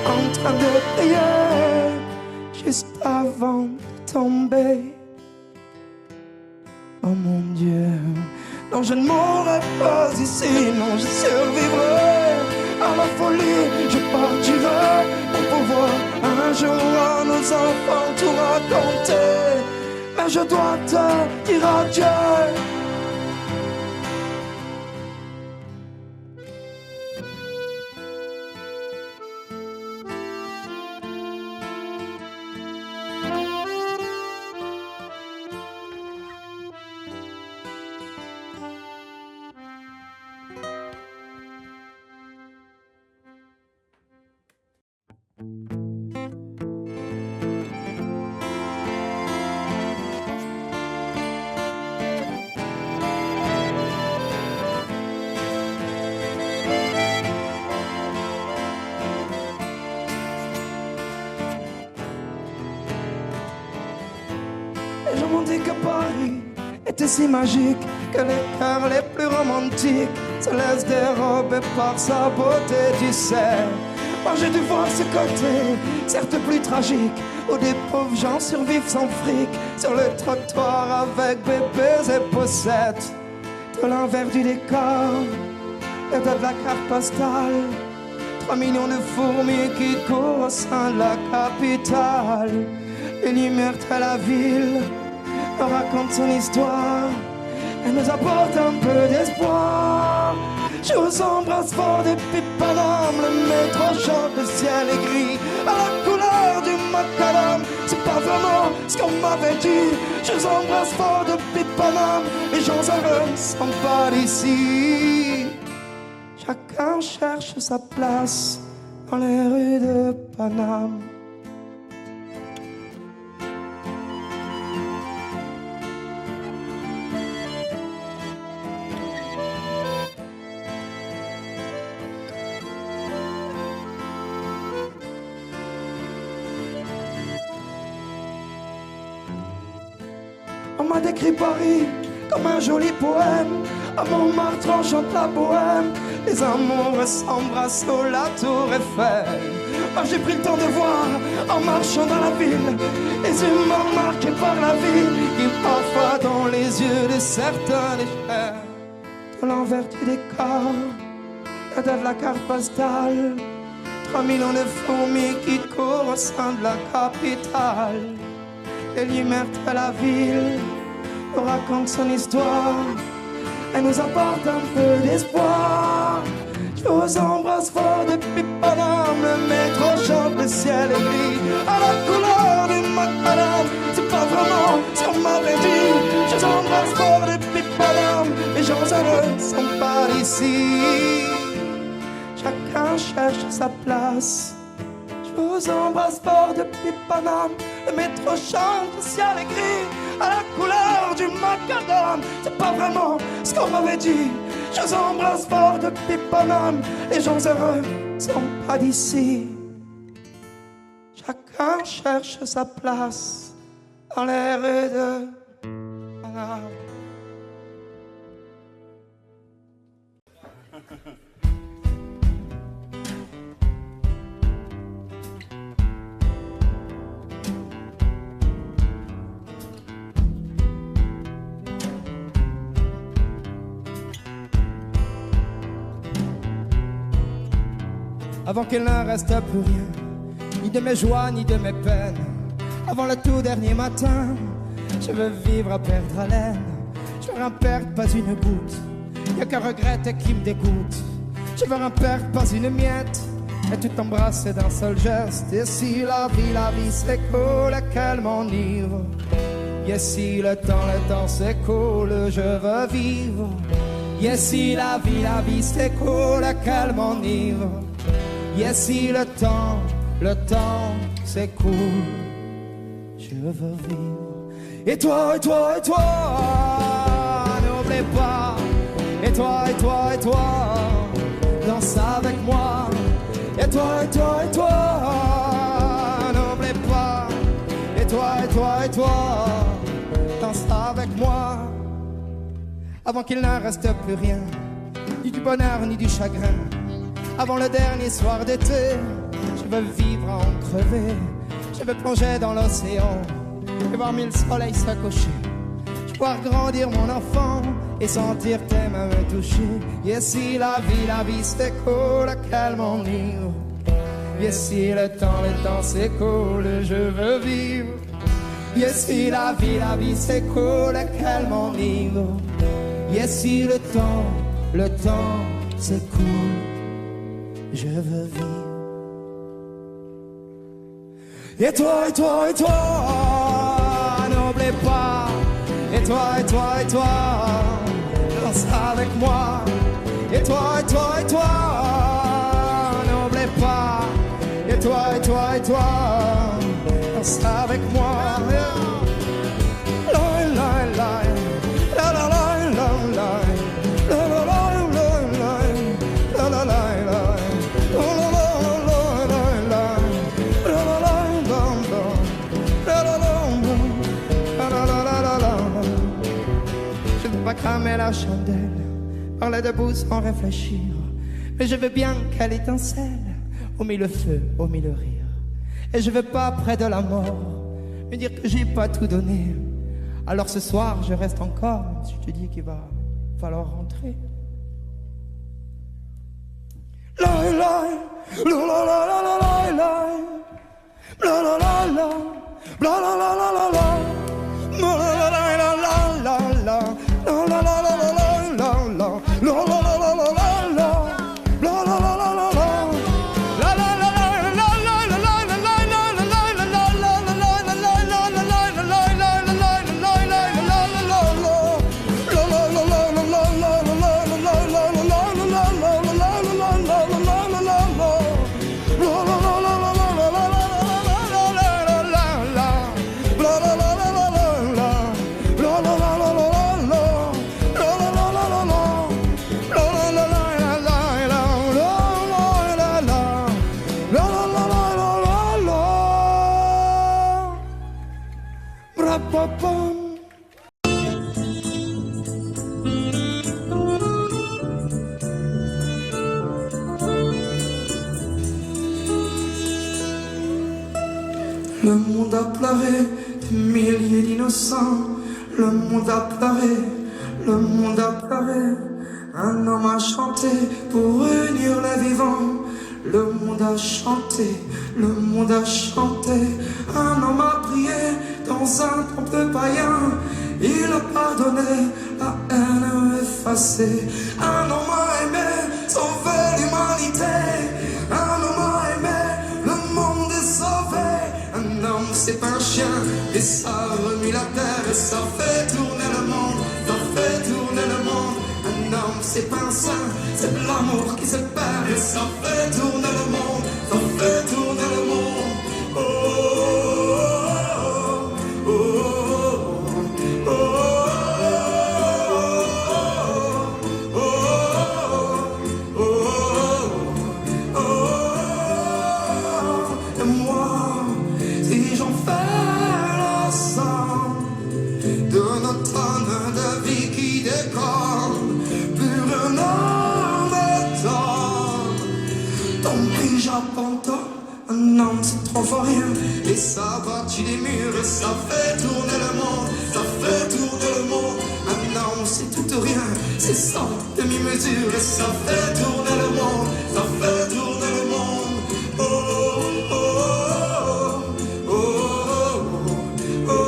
en train de prier, juste avant de tomber. Oh mon Dieu, non je ne mourrai pas ici, non je survivrai à la folie, je partirai pour pouvoir un jour à nos enfants tout raconter. Mais je dois te dire adieu. Les gens m'ont dit que Paris était si magique, que les cœurs les plus romantiques se laissent dérober par sa beauté, tu sais. Moi j'ai dû voir ce côté, certes plus tragique, où des pauvres gens survivent sans fric, sur le trottoir avec bébés et poussettes. De l'envers du décor, et de la carte postale, 3 millions de fourmis qui courent au sein de la capitale. Les lumières de la ville nous racontent son histoire, elle nous apporte un peu d'espoir. Je vous embrasse fort depuis Paname, le métro chante, le ciel est gris à la couleur du macadam. C'est pas vraiment ce qu'on m'avait dit. Je vous embrasse fort depuis Paname, les gens heureux ne sont pas d'ici. Chacun cherche sa place dans les rues de Paname. On m'a décrit Paris comme un joli poème. À Montmartre on chante la bohème, les amoureux s'embrassent sous la tour Eiffel. Moi j'ai pris le temps de voir, en marchant dans la ville, les humains marqués par la vie, qui parfois dans les yeux de certains déchets. De l'envers du décor, et de la carte postale, 3 millions de fourmis qui courent au sein de la capitale. Les lumières de la ville nous racontent son histoire, elle nous apporte un peu d'espoir. Je vous embrasse fort depuis Paname, le métro chante, le ciel est gris à la couleur du macadam. C'est pas vraiment ce qu'on m'avait dit. Je vous embrasse fort depuis Paname, les gens heureux ne sont pas d'ici. Chacun cherche sa place. Je vous embrasse fort depuis Paname, le métro chante, le ciel est gris à la couleur du macadam. C'est pas vraiment ce qu'on m'avait dit. Je vous embrasse fort depuis Paname, les gens heureux sont pas d'ici. Chacun cherche sa place dans les rues de Paname. Avant qu'il n'en reste plus rien, ni de mes joies, ni de mes peines. Avant le tout dernier matin, Je veux vivre à perdre haleine. Je veux rien perdre, pas une goutte. Y'a qu'un regret qui me dégoûte. Je veux rien perdre, pas une miette. Et tout embrasser d'un seul geste. Et si la vie c'est cool, qu'elle m'enivre. Et si le temps s'écoule, je veux vivre. Et si la vie s'écoule, qu'elle m'enivre. Et si le temps s'écoule, je veux vivre. Et toi, n'oublie pas. Et toi, danse avec moi. Et toi, n'oublie pas. Et toi, danse avec moi. Avant qu'il ne reste plus rien, ni du bonheur ni du chagrin. Avant le dernier soir d'été, je veux vivre à en crever. Je veux plonger dans l'océan et voir mille soleils s'accoucher. Je veux voir grandir mon enfant et sentir tes mains me toucher. Et si la vie s'écoule, qu'elle m'enivre. Et si le temps s'écoule, je veux vivre. Et si la vie s'écoule, qu'elle m'enivre. Et si le temps s'écoule, je veux vivre. Et toi, n'oublie pas. Et toi, danse avec moi. Et toi, n'oublie pas. Et toi, danse avec moi. Cramer la chandelle, parler debout sans réfléchir. Mais je veux bien qu'elle étincelle au milieu le feu, au milieu le rire. Et je veux pas près de la mort me dire que j'ai pas tout donné. Alors ce soir je reste encore, même si je te dis qu'il va falloir rentrer. Le monde a pleuré des milliers d'innocents. Le monde a pleuré, le monde a pleuré. Un homme a chanté pour unir les vivants. Le monde a chanté, le monde a chanté. Un homme a prié dans un temple païen. Il a pardonné, la haine effacée. Un homme a aimé sauver l'humanité. Un homme a aimé, le monde est sauvé. Un homme c'est pas un chien, et ça a remis la terre. Et ça fait tourner le monde, ça fait tourner le monde. Un homme c'est pas un saint, c'est de l'amour qui se perd. Et ça fait tourner le monde, ça fait tourner le monde. Oh, oh, oh, oh, oh, oh, oh, oh. Et moi, si j'en fais la somme de notre âme de vie qui décolle, plus un homme est homme. Ton prix j'abandonne, un homme c'est trop fort rien. Et ça bâtit des murs et ça fait tourner le monde, ça fait tourner le monde. Un homme c'est tout ou rien, c'est sans demi-mesure. Et ça fait tourner le monde, ça fait tourner le monde. Oh, oh, oh, oh, oh, oh, oh.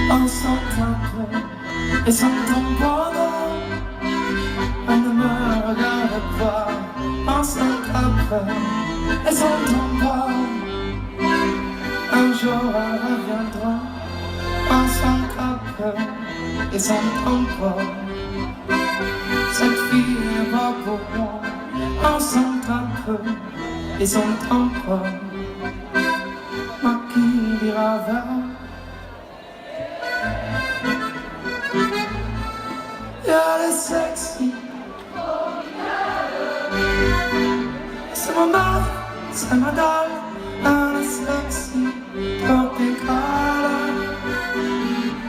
On s'entend peu et s'entend pendant. On ne me regarde pas. On s'entend peu et s'entend pas. Un jour elle reviendra. On s'entend peu et s'entend pas. Cette fille n'est pas pour moi. On s'entend peu et s'entend pas. Ma qui dira vers. Elle est sexy. C'est ma marque, c'est ma dalle. Elle est sexy, tropicale.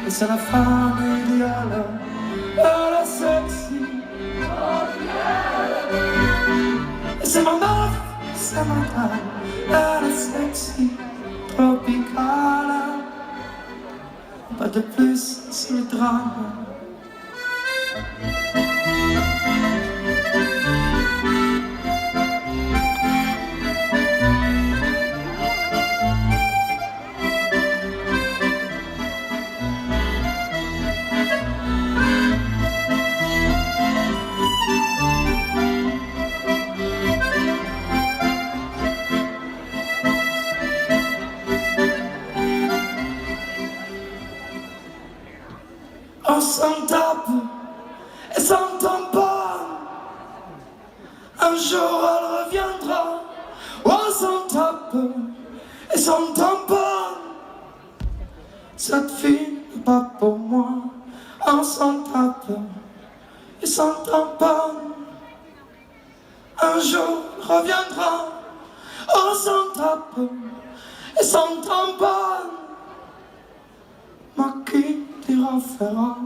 Et c'est la femme idéale. Elle est sexy. Et c'est ma marque, c'est ma dalle. Elle est sexy, tropicale. Pas de plus sur le drame. On s'en tape et s'entend pas. Un jour elle reviendra. On s'en tape et s'entend pas. Cette fille n'est pas pour moi. On s'en tape et s'entend pas. Un jour elle reviendra. On s'en tape et s'entend pas. Ma qui dira fera.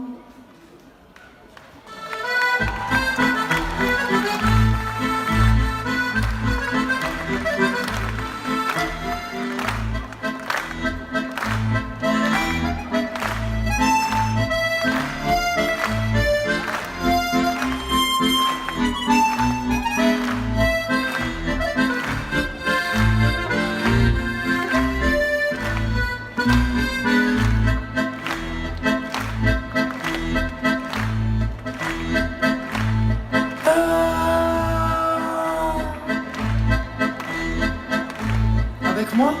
Avec moi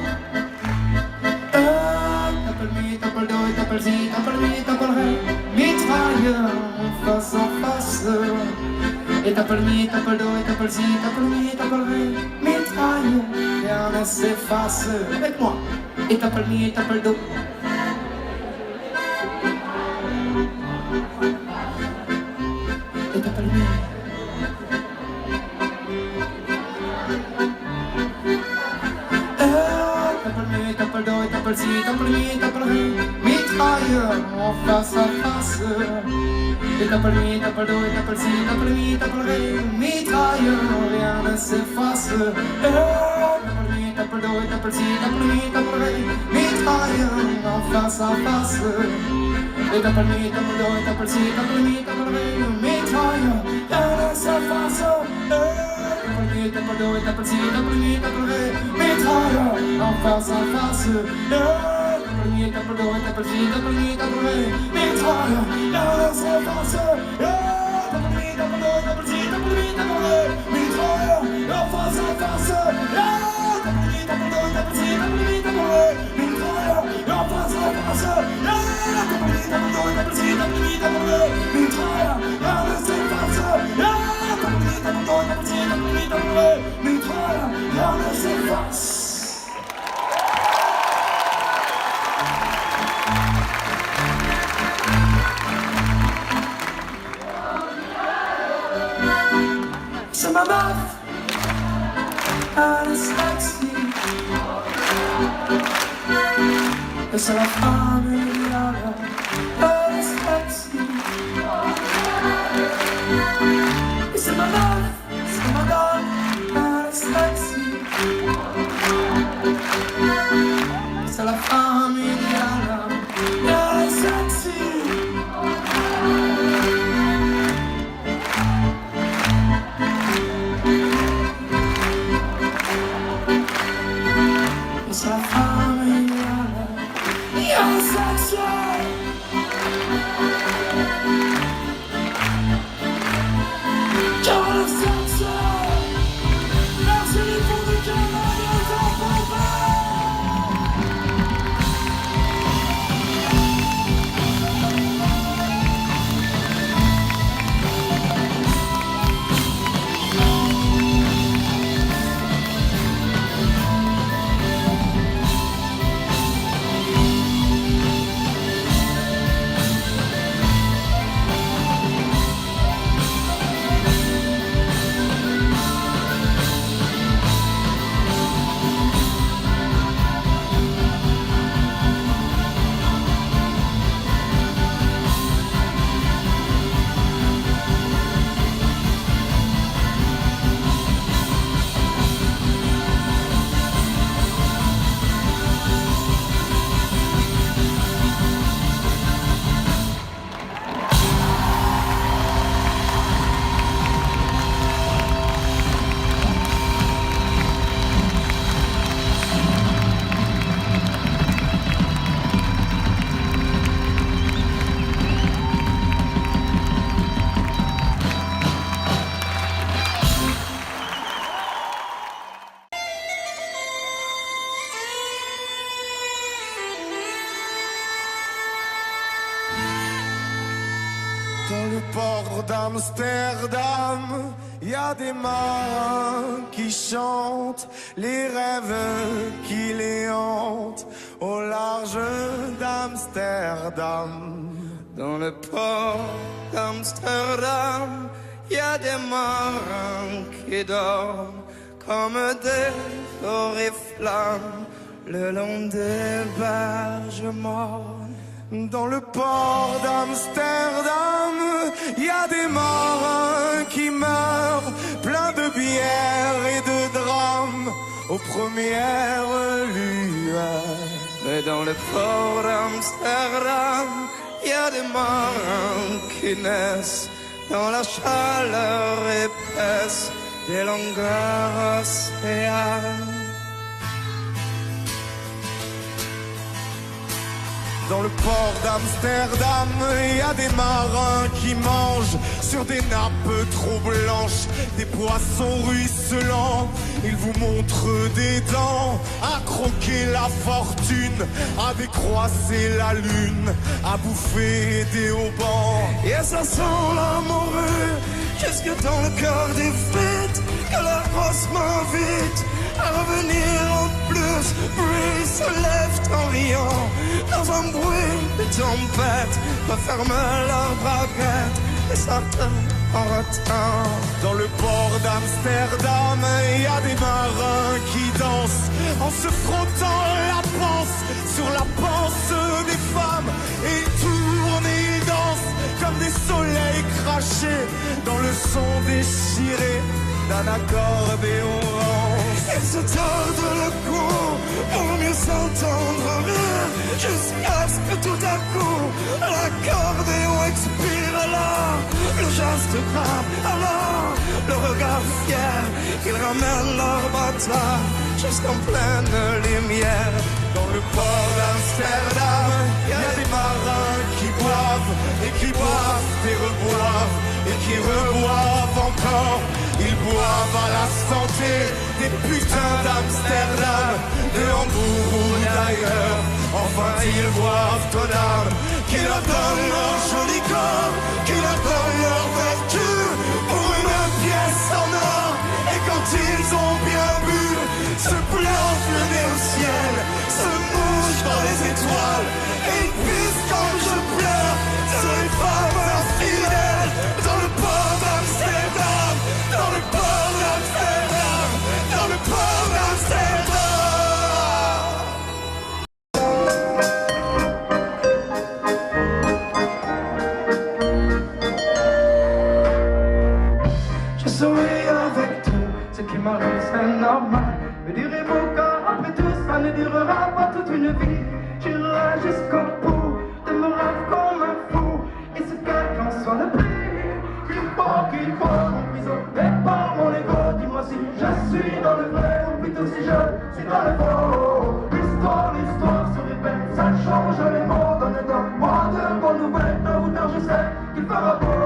t'appelles do, t'appelles si, t'appelles mi, t'appelles ré. Mitrailleur face en face. Et t'appelles mi, t'appelles do, et t'appelles si, t'appelles mi, t'appelles ré. Mitrailleur, rien ne s'efface. Avec moi. Et t'appelles mi, t'appelles do. Et t'appelles mi. T'appelles do, t'appelles si, t'appelles mi, t'appelles ré. Mitrailleur en face à face. Et t'appelles mi, t'appelles do, et t'appelles si, t'appelles mi, t'appelles ré. Mitrailleur, rien ne s'efface. T'appelles mi, t'appelles do, et t'appelles si, t'appelles mi, t'appelles ré. Mitrailleur en face à face. Et t'appelles mi, t'appelles do, et t'appelles si, t'appelles mi, t'appelles ré. Mitrailleur, rien ne s'efface. T'appelles mi, t'appelles do, et t'appelles si, t'appelles mi, t'appelles ré. Mitrailleur en face à face. T'appelles mi, t'appelles do, et t'appelles si, t'appelles mi, t'appelles ré. Mitrailleur, rien ne s'efface. T'appelles mi, t'appelles do, et t'appelles si, t'appelles mi, t'appelles ré. Mitrailleur en face à face. T'appelles mi, t'appelles do, et t'appelles si, t'appelles mi, t'appelles ré. Mitrailleur en face à face. T'appelles mi, t'appelles do, et t'appelles si, t'appelles mi, t'appelles ré. Mitrailleur, rien ne s'efface. T'appelles mi, t'appelles do, et t'appelles si, t'appelles mi, t'appelles ré. Mitrailleur, rien ne s'efface. C'est ma meuf, elle est sexy. Et c'est la femme idéale, elle est sexy. Et c'est ma meuf, c'est ma dame, elle est sexy. Et c'est la femme idéale, elle est sexy. port d'Amsterdam, y a des marins qui chantent les rêves qui les hantent au large d'Amsterdam. Dans le port d'Amsterdam, y a des marins qui dorment comme des oriflammes le long des berges mornes. Dans le port d'Amsterdam, y a des marins qui meurent, pleins de bière et de drames, aux premières lueurs. Mais dans le port d'Amsterdam, y a des marins qui naissent dans la chaleur épaisse des longueurs océanes. Dans le port d'Amsterdam, il y a des marins qui mangent sur des nappes trop blanches des poissons ruisselants. Ils vous montrent des dents à croquer la fortune, à décroisser la lune, à bouffer des haubans. Et ça sent l'amoureux jusque dans le cœur des fêtes, que la grosse m'invite à revenir en plus. Bruit se lève en riant dans un bruit de tempête, referment leurs braguettes et s'attendent en retard. Dans le port d'Amsterdam, il y a des marins qui dansent en se frottant la panse sur la panse des femmes. Et ils tournent et ils dansent comme des soleils crachés dans le son déchiré d'un accordéon rance. Ils se tordent le cou pour mieux s'entendre rire, jusqu'à ce que tout à coup l'accordéon expire. Alors le geste grave, alors le regard fier, qu'ils ramènent leur bâtard jusqu'en pleine lumière. Dans le port d'Amsterdam, il y a des marins qui boivent et qui boivent et reboivent et qui reboivent encore. Ils boivent à la santé des putains d'Amsterdam, de Hambourg ou d'ailleurs. Enfin ils boivent ton âme, qui leur donne leur joli corps, qui leur donne leur vertu pour une pièce en or. Et quand ils ont bien bu, se plantent le nez au ciel, se mouchent dans les étoiles, et ils pissent comme je pleure sur les femmes infidèles. Dans le port d'Amsterdam, dans le port d'Amsterdam, dans le port d'Amsterdam. Je souris avec tout ce qui m'arrive, c'est normal. Me direz-vous qu'après tout ça ne durera pas toute une vie. J'irai jusqu'au bout de me rêve comme un fou. Et ce quelqu'un soit le prix qu'il croit emprisonné par mon ego. Dis-moi si je suis dans le vrai ou plutôt si je suis dans le faux. L'histoire se répète, ça change les mots. Donne-moi de bonnes nouvelles, tôt ou tard je sais qu'il fera beau.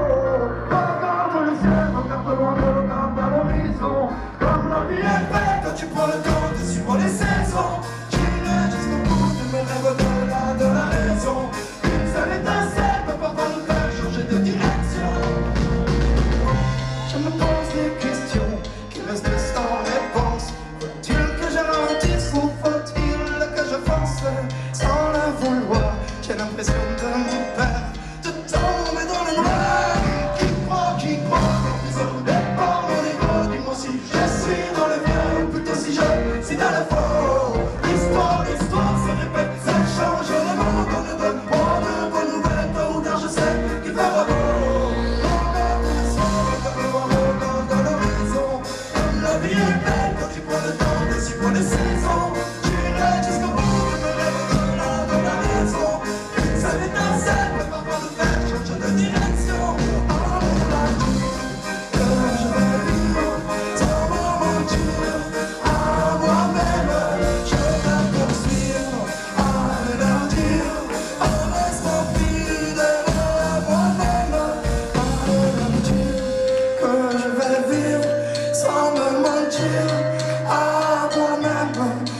Regarde le ciel, regarde loin, regarde à l'horizon. Comme la vie est faite, quand tu prends le temps de suivre les saisons. J'irai jusqu'au bout de mes rêves de la raison. Une seule étincelle peut parfois nous faire changer de direction. Je me pose des questions qui restent sans réponse. Faut-il que je ralentisse ou faut-il que je fonce sans le vouloir? J'ai l'impression de mon père de tomber dans le noir. Qui croit, emprisonné par mon ego. Dis-moi si je suis dans le bien ou plutôt si je suis dans le faux. L'histoire se répète, ça change le monde. Donne-moi de bonnes nouvelles, tôt ou tard je sais qu'il fera beau. Regarde le soir, regarde à l'horizon. Comme la vie est belle quand tu prends le temps de suivre les saisons. J'irai jusqu'au bout de mes rêves de la raison. Une seule étincelle peut parfois nous faire changer de direction.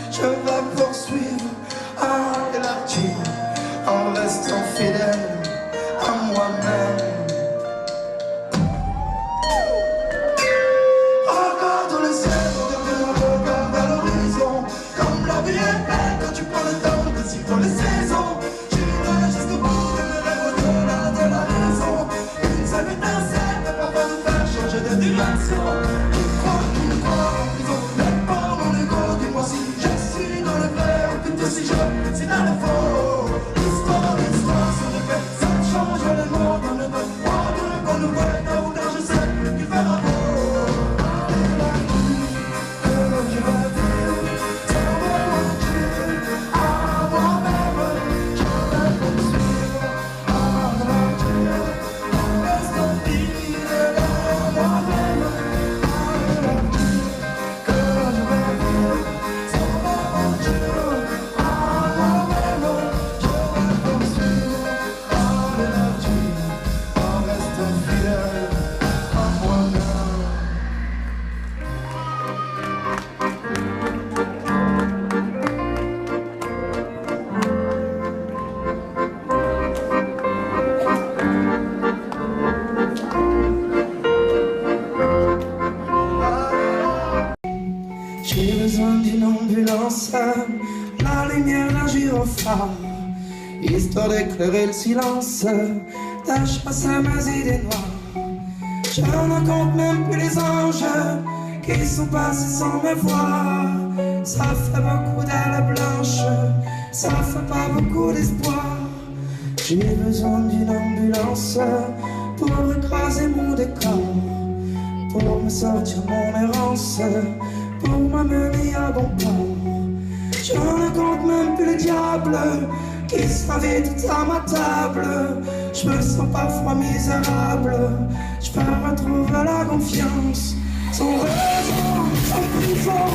Je si je, c'est dans le faux. L'histoire, se répète, ça change le monde, on ne veut pas de qu'on nous voit là où là je sais qu'il fera beau. J'ai besoin d'une ambulance, la lumière d'un gyrophare, histoire d'éclairer le silence d'un chasse à mes idées noires. Je ne compte même plus les anges qui sont passés sans me voir. Ça fait beaucoup d'ailes blanches, ça fait pas beaucoup d'espoir. J'ai besoin d'une ambulance pour écraser mon décor, pour me sortir mon errance, pour m'amener à bon port. Je ne compte même plus les diables qui s'invitent à ma table. Je me sens parfois misérable, je peux retrouver la confiance. Sans raison, sans prison,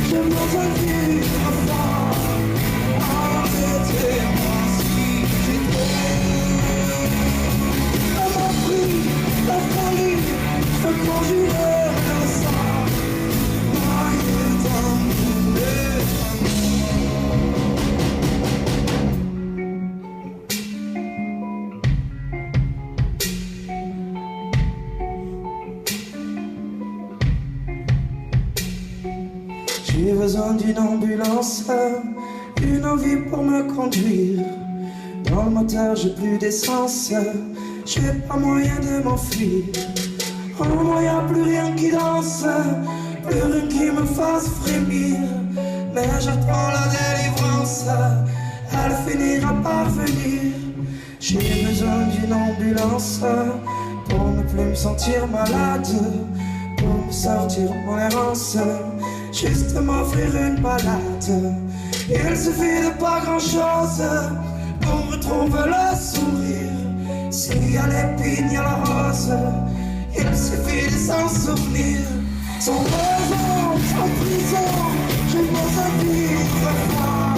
je m'en vivre fort. Arrêtez-moi si j'ai trop. Ça m'a pris la folie, je conjurais le sang. J'ai besoin d'une ambulance, une envie pour me conduire. Dans le moteur j'ai plus d'essence, j'ai pas moyen de m'enfuir. En moi y'a plus rien qui danse, plus rien qui me fasse frémir. Mais j'attends la délivrance, elle finira par venir. J'ai besoin d'une ambulance pour ne plus me sentir malade, pour me sortir de mon errance, juste m'offrir une balade. Il suffit de pas grand chose pour retrouver le sourire. S'il y a l'épine, il y a la rose, il suffit de s'en souvenir. Sans raison, sans prison, je pense à vivre fort.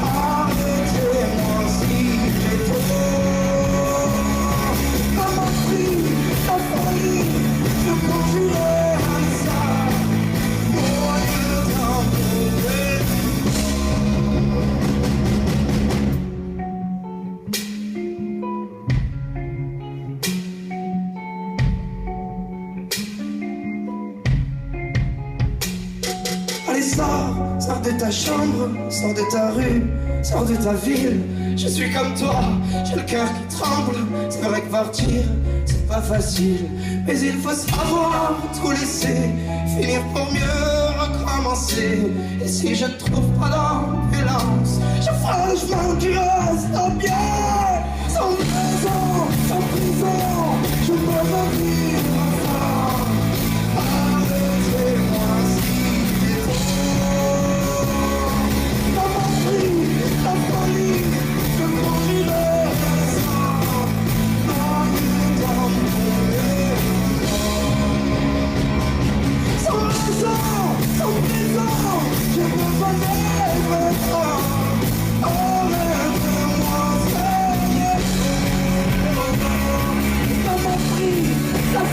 Arrêtez-moi si j'ai trop. Ça m'a pris la folie, je conjurais à ça. Moyen d'en trouver. Allez, sors de ta chambre, sors de ta rue, sors de ta ville. Je suis comme toi, j'ai le cœur qui tremble. C'est vrai que partir, c'est pas facile, mais il faut savoir tout laisser, finir pour mieux recommencer. Et si je ne trouve pas d'ambulance, je ferai le chemin du reste en bien. Sans raison, sans prison, je peux vivre fort. Arrêtez-moi si j'ai trop. Ça m'a pris la folie, je conjurais le sang. Moyen d'en trouver. Sans raison, sans prison, je peux pas vivre fort. Arrêtez-moi, ça m'a pris la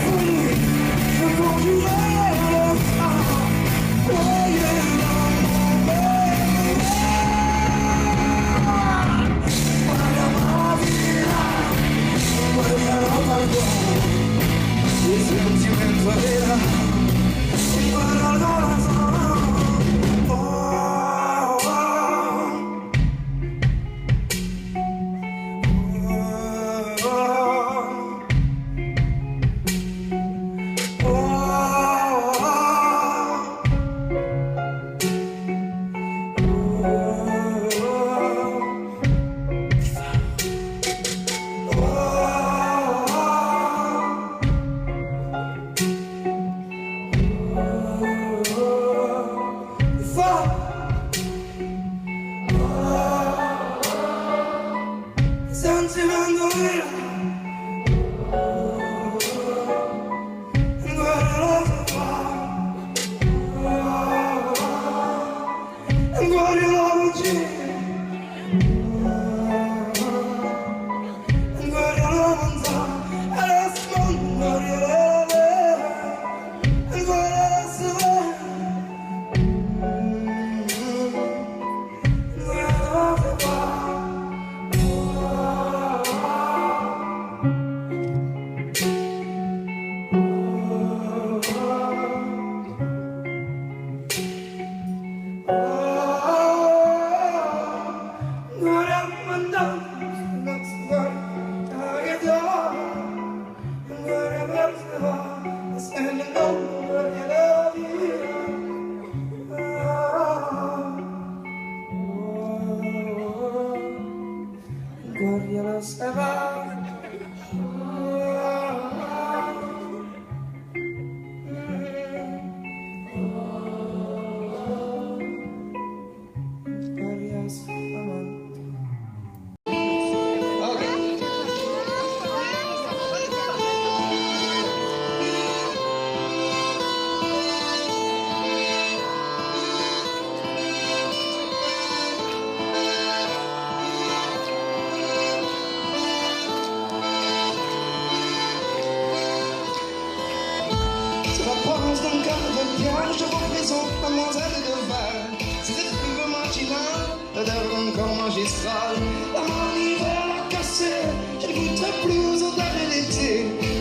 Je vous présente Mademoiselle de Val. Ses effluves marginales, l'odeur d'un corps magistral. La manivelle a cassé, je ne goûterai plus aux odeurs de l'été.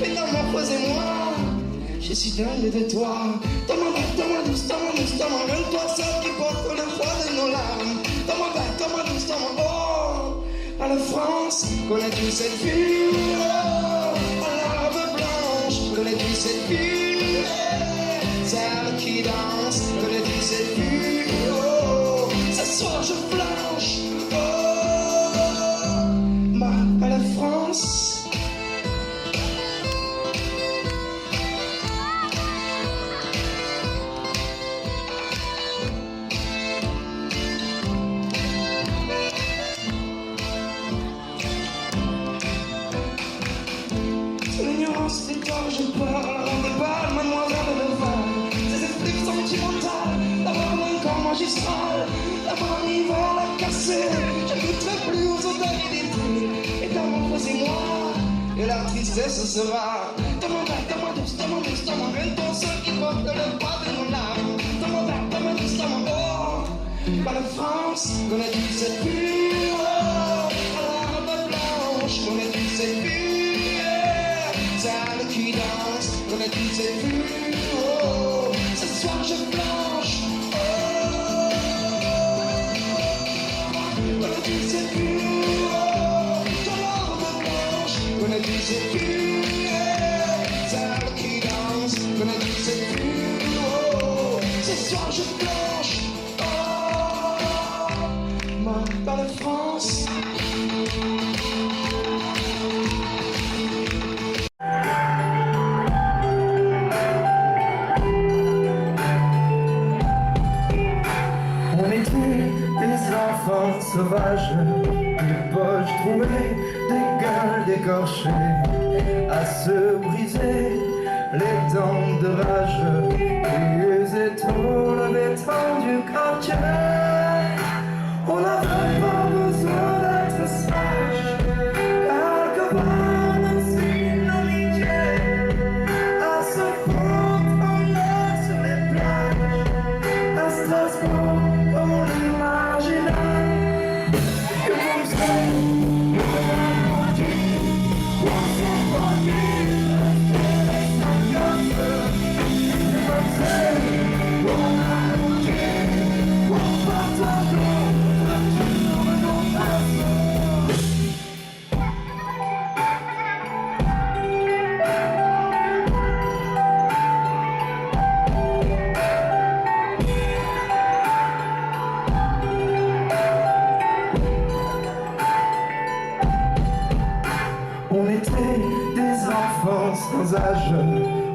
Métamorphosez-moi, je suis dingue de toi. Dans ma douce, toi seul qui porte le poids de nos larmes. Dans ma douce, oh, à la France, connais-tu cette fille? Oh, à l'arbre blanche, connais-tu cette fille? Celle qui danse, connais-tu cette vue? Oh, ce soir je flanche. Oh, ma belle France. C'est l'ignorance des temps, je parle, mademoiselle de Val. D'avoir un corps magistral, d'avoir un hiver à casser. Je ne goûterai plus aux odeurs d'été. Métamorphosez-moi, et la tristesse sera. Dans ma douce, reine, ton seul qui porte le poids de nos larmes. Dans ma douce, oh, par la France, connais-tu cette vue? Oh, à l'arbre blanche, connais-tu cette vue? Celle qui danse, connais-tu cette vue? Oh, ce soir je blanche. Oh, connais-tu cette vue? Oh, ton robe blanche. Connais-tu cette vue? Celle qui danse. Connais-tu cette vue? Oh, ce soir je blanche. Oh, ma belle France. Sauvages, des poches trouées, des gueules décorchées, à se briser les dents de rage, les étoiles, le béton du quartier. On n'avait pas besoin d'être sage, quelque part dans une amitié, à se fondre en l'air sur les plages, à Strasbourg comme on l'imaginait. On était des enfants sans âge,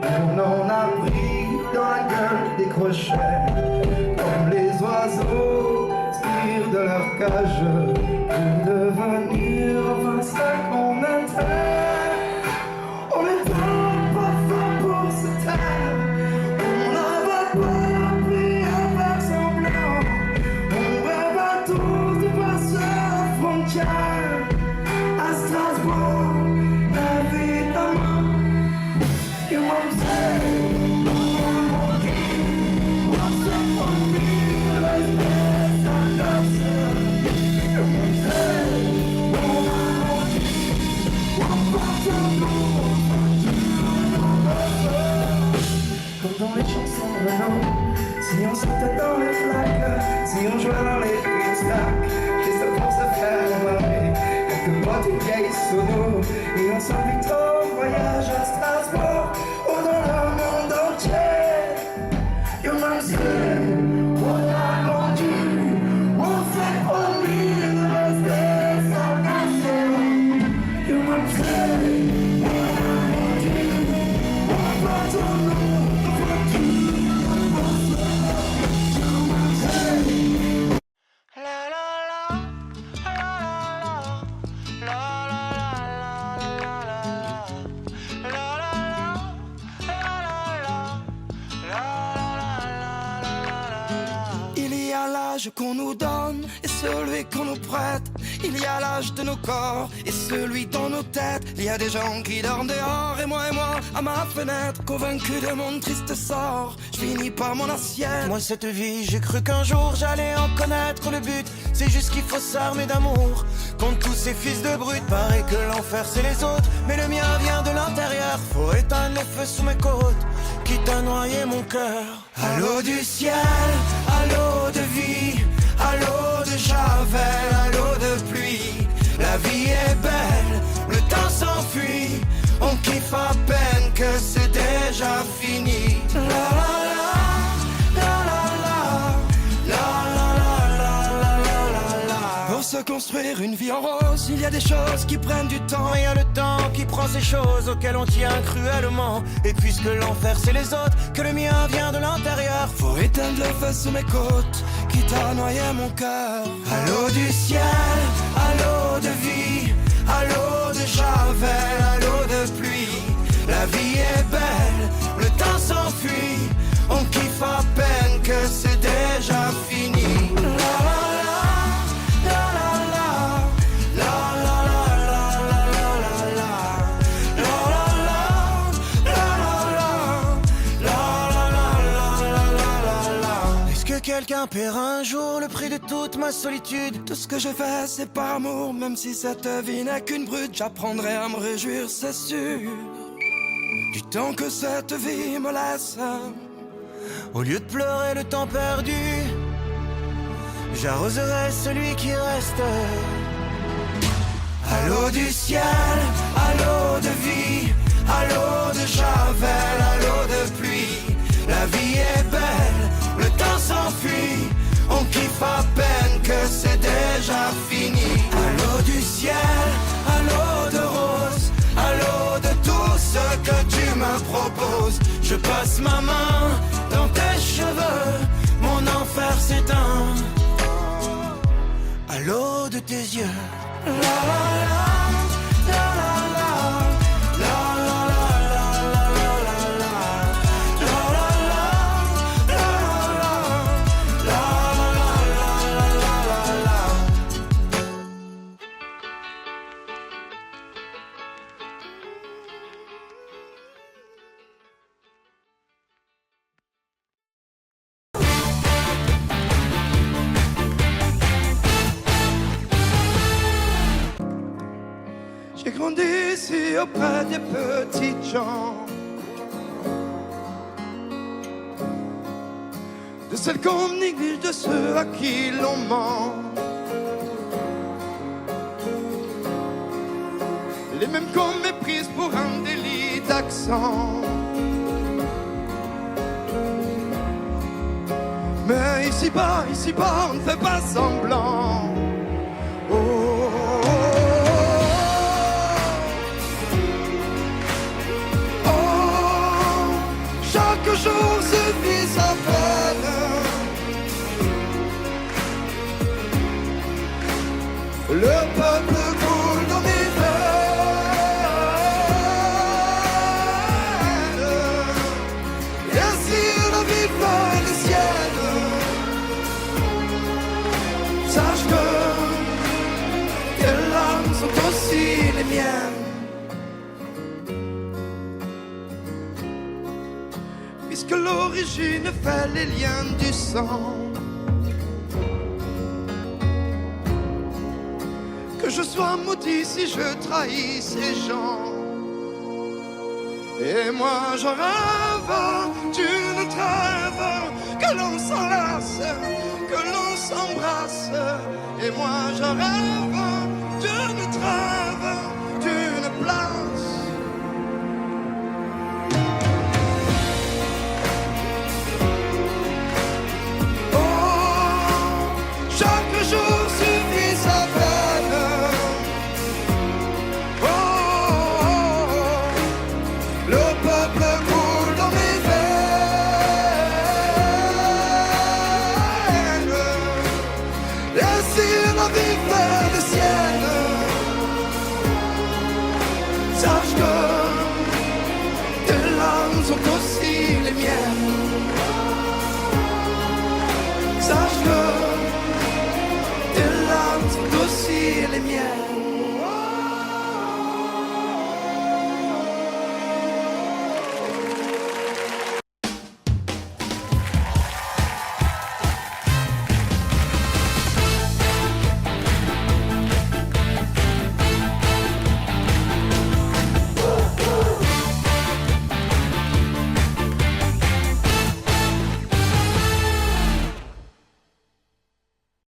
on en a pris dans la gueule des crochets, comme les oiseaux tirent de leur cage pour devenir enfin ce qu'on était. ciel, à Strasbourg, évidemment. You won't say, what's up for me, let's dance and dance. You won't say, comme dans les chansons de Renaud, si on sautait dans les flaques, si on jouait dans les stacks, juste pour se faire marrer, quelques boîtes et vieilles sonos, et on s'invite au voyage à Strasbourg, ou dans le monde entier. You must say, what I want you, on fait pour lui, le reste sans casser. You must say, what I want you, on va ton nom. Il y a l'âge qu'on nous donne et celui qu'on nous prête. Il y a l'âge de nos corps et celui dans nos têtes. Il y a des gens qui dorment dehors et moi, à ma fenêtre, convaincu de mon triste sort. Je finis par mon assiette. Moi cette vie, j'ai cru qu'un jour j'allais en connaître le but. C'est juste qu'il faut s'armer d'amour contre tous ces fils de brutes. Paraît que l'enfer c'est les autres, mais le mien vient de l'intérieur. Faut éteindre les feux sous mes côtes, quitte à noyer mon cœur. À l'eau du ciel, à l'eau de vie, à l'eau de javel, à l'eau de pluie. La vie est belle, le temps s'enfuit. On kiffe à peine que c'est déjà fini. La la la, la la la, la la la la la la. Pour se construire une vie en rose, il y a des choses qui prennent du temps. Il y a le temps qui prend ces choses auxquelles on tient cruellement. Et puisque l'enfer c'est les autres, que le mien vient de l'intérieur, faut éteindre le feu sous mes côtes, quitte à noyer mon cœur. À l'eau du ciel, à l'eau de vie, à l'eau de javel, à l'eau de pluie. La vie est belle, le temps s'enfuit. On kiffe à peine que c'est déjà fini. La la la, la la la, la la la la la la la, la la la, la la la. Est-ce que quelqu'un paiera un jour le prix de toute ma solitude? Tout ce que je fais c'est par amour, même si cette vie n'est qu'une brute. J'apprendrai à me réjouir, c'est sûr, du temps que cette vie me laisse. Au lieu de pleurer le temps perdu, j'arroserai celui qui reste. À l'eau du ciel, à l'eau de vie, à l'eau de javel, à l'eau de pluie. La vie est belle, le temps s'enfuit. On kiffe à peine que c'est déjà fini. À l'eau du ciel, à l'eau de rose, à l'eau de tout ce que tu me proposes. Je passe ma main dans tes cheveux, mon enfer s'éteint. À l'eau de tes yeux. La la la, la la la, la la la la la la la, la la la, la la la, la la la. J'ai grandi ici auprès des petites gens, de celles qu'on néglige, de ceux à qui l'on ment. Les mêmes qu'on méprise pour un délit d'accent. Mais ici-bas, on ne fait pas semblant. Oh, oh, oh, oh. Oh, chaque jour suffit sa peine. Le peuple coule dans mes veines. Et ainsi la vie fait les siennes. Sache que l'origine fait les liens du sang. Que je sois maudit si je trahis ces gens. Et moi je rêve d'une trêve, que l'on s'enlace, que l'on s'embrasse. Et moi je rêve d'une trêve, d'une place. Oh, chaque jour suffit sa peine. Oh, oh, oh, le peuple coule dans mes veines. Et si la vie fait des siennes,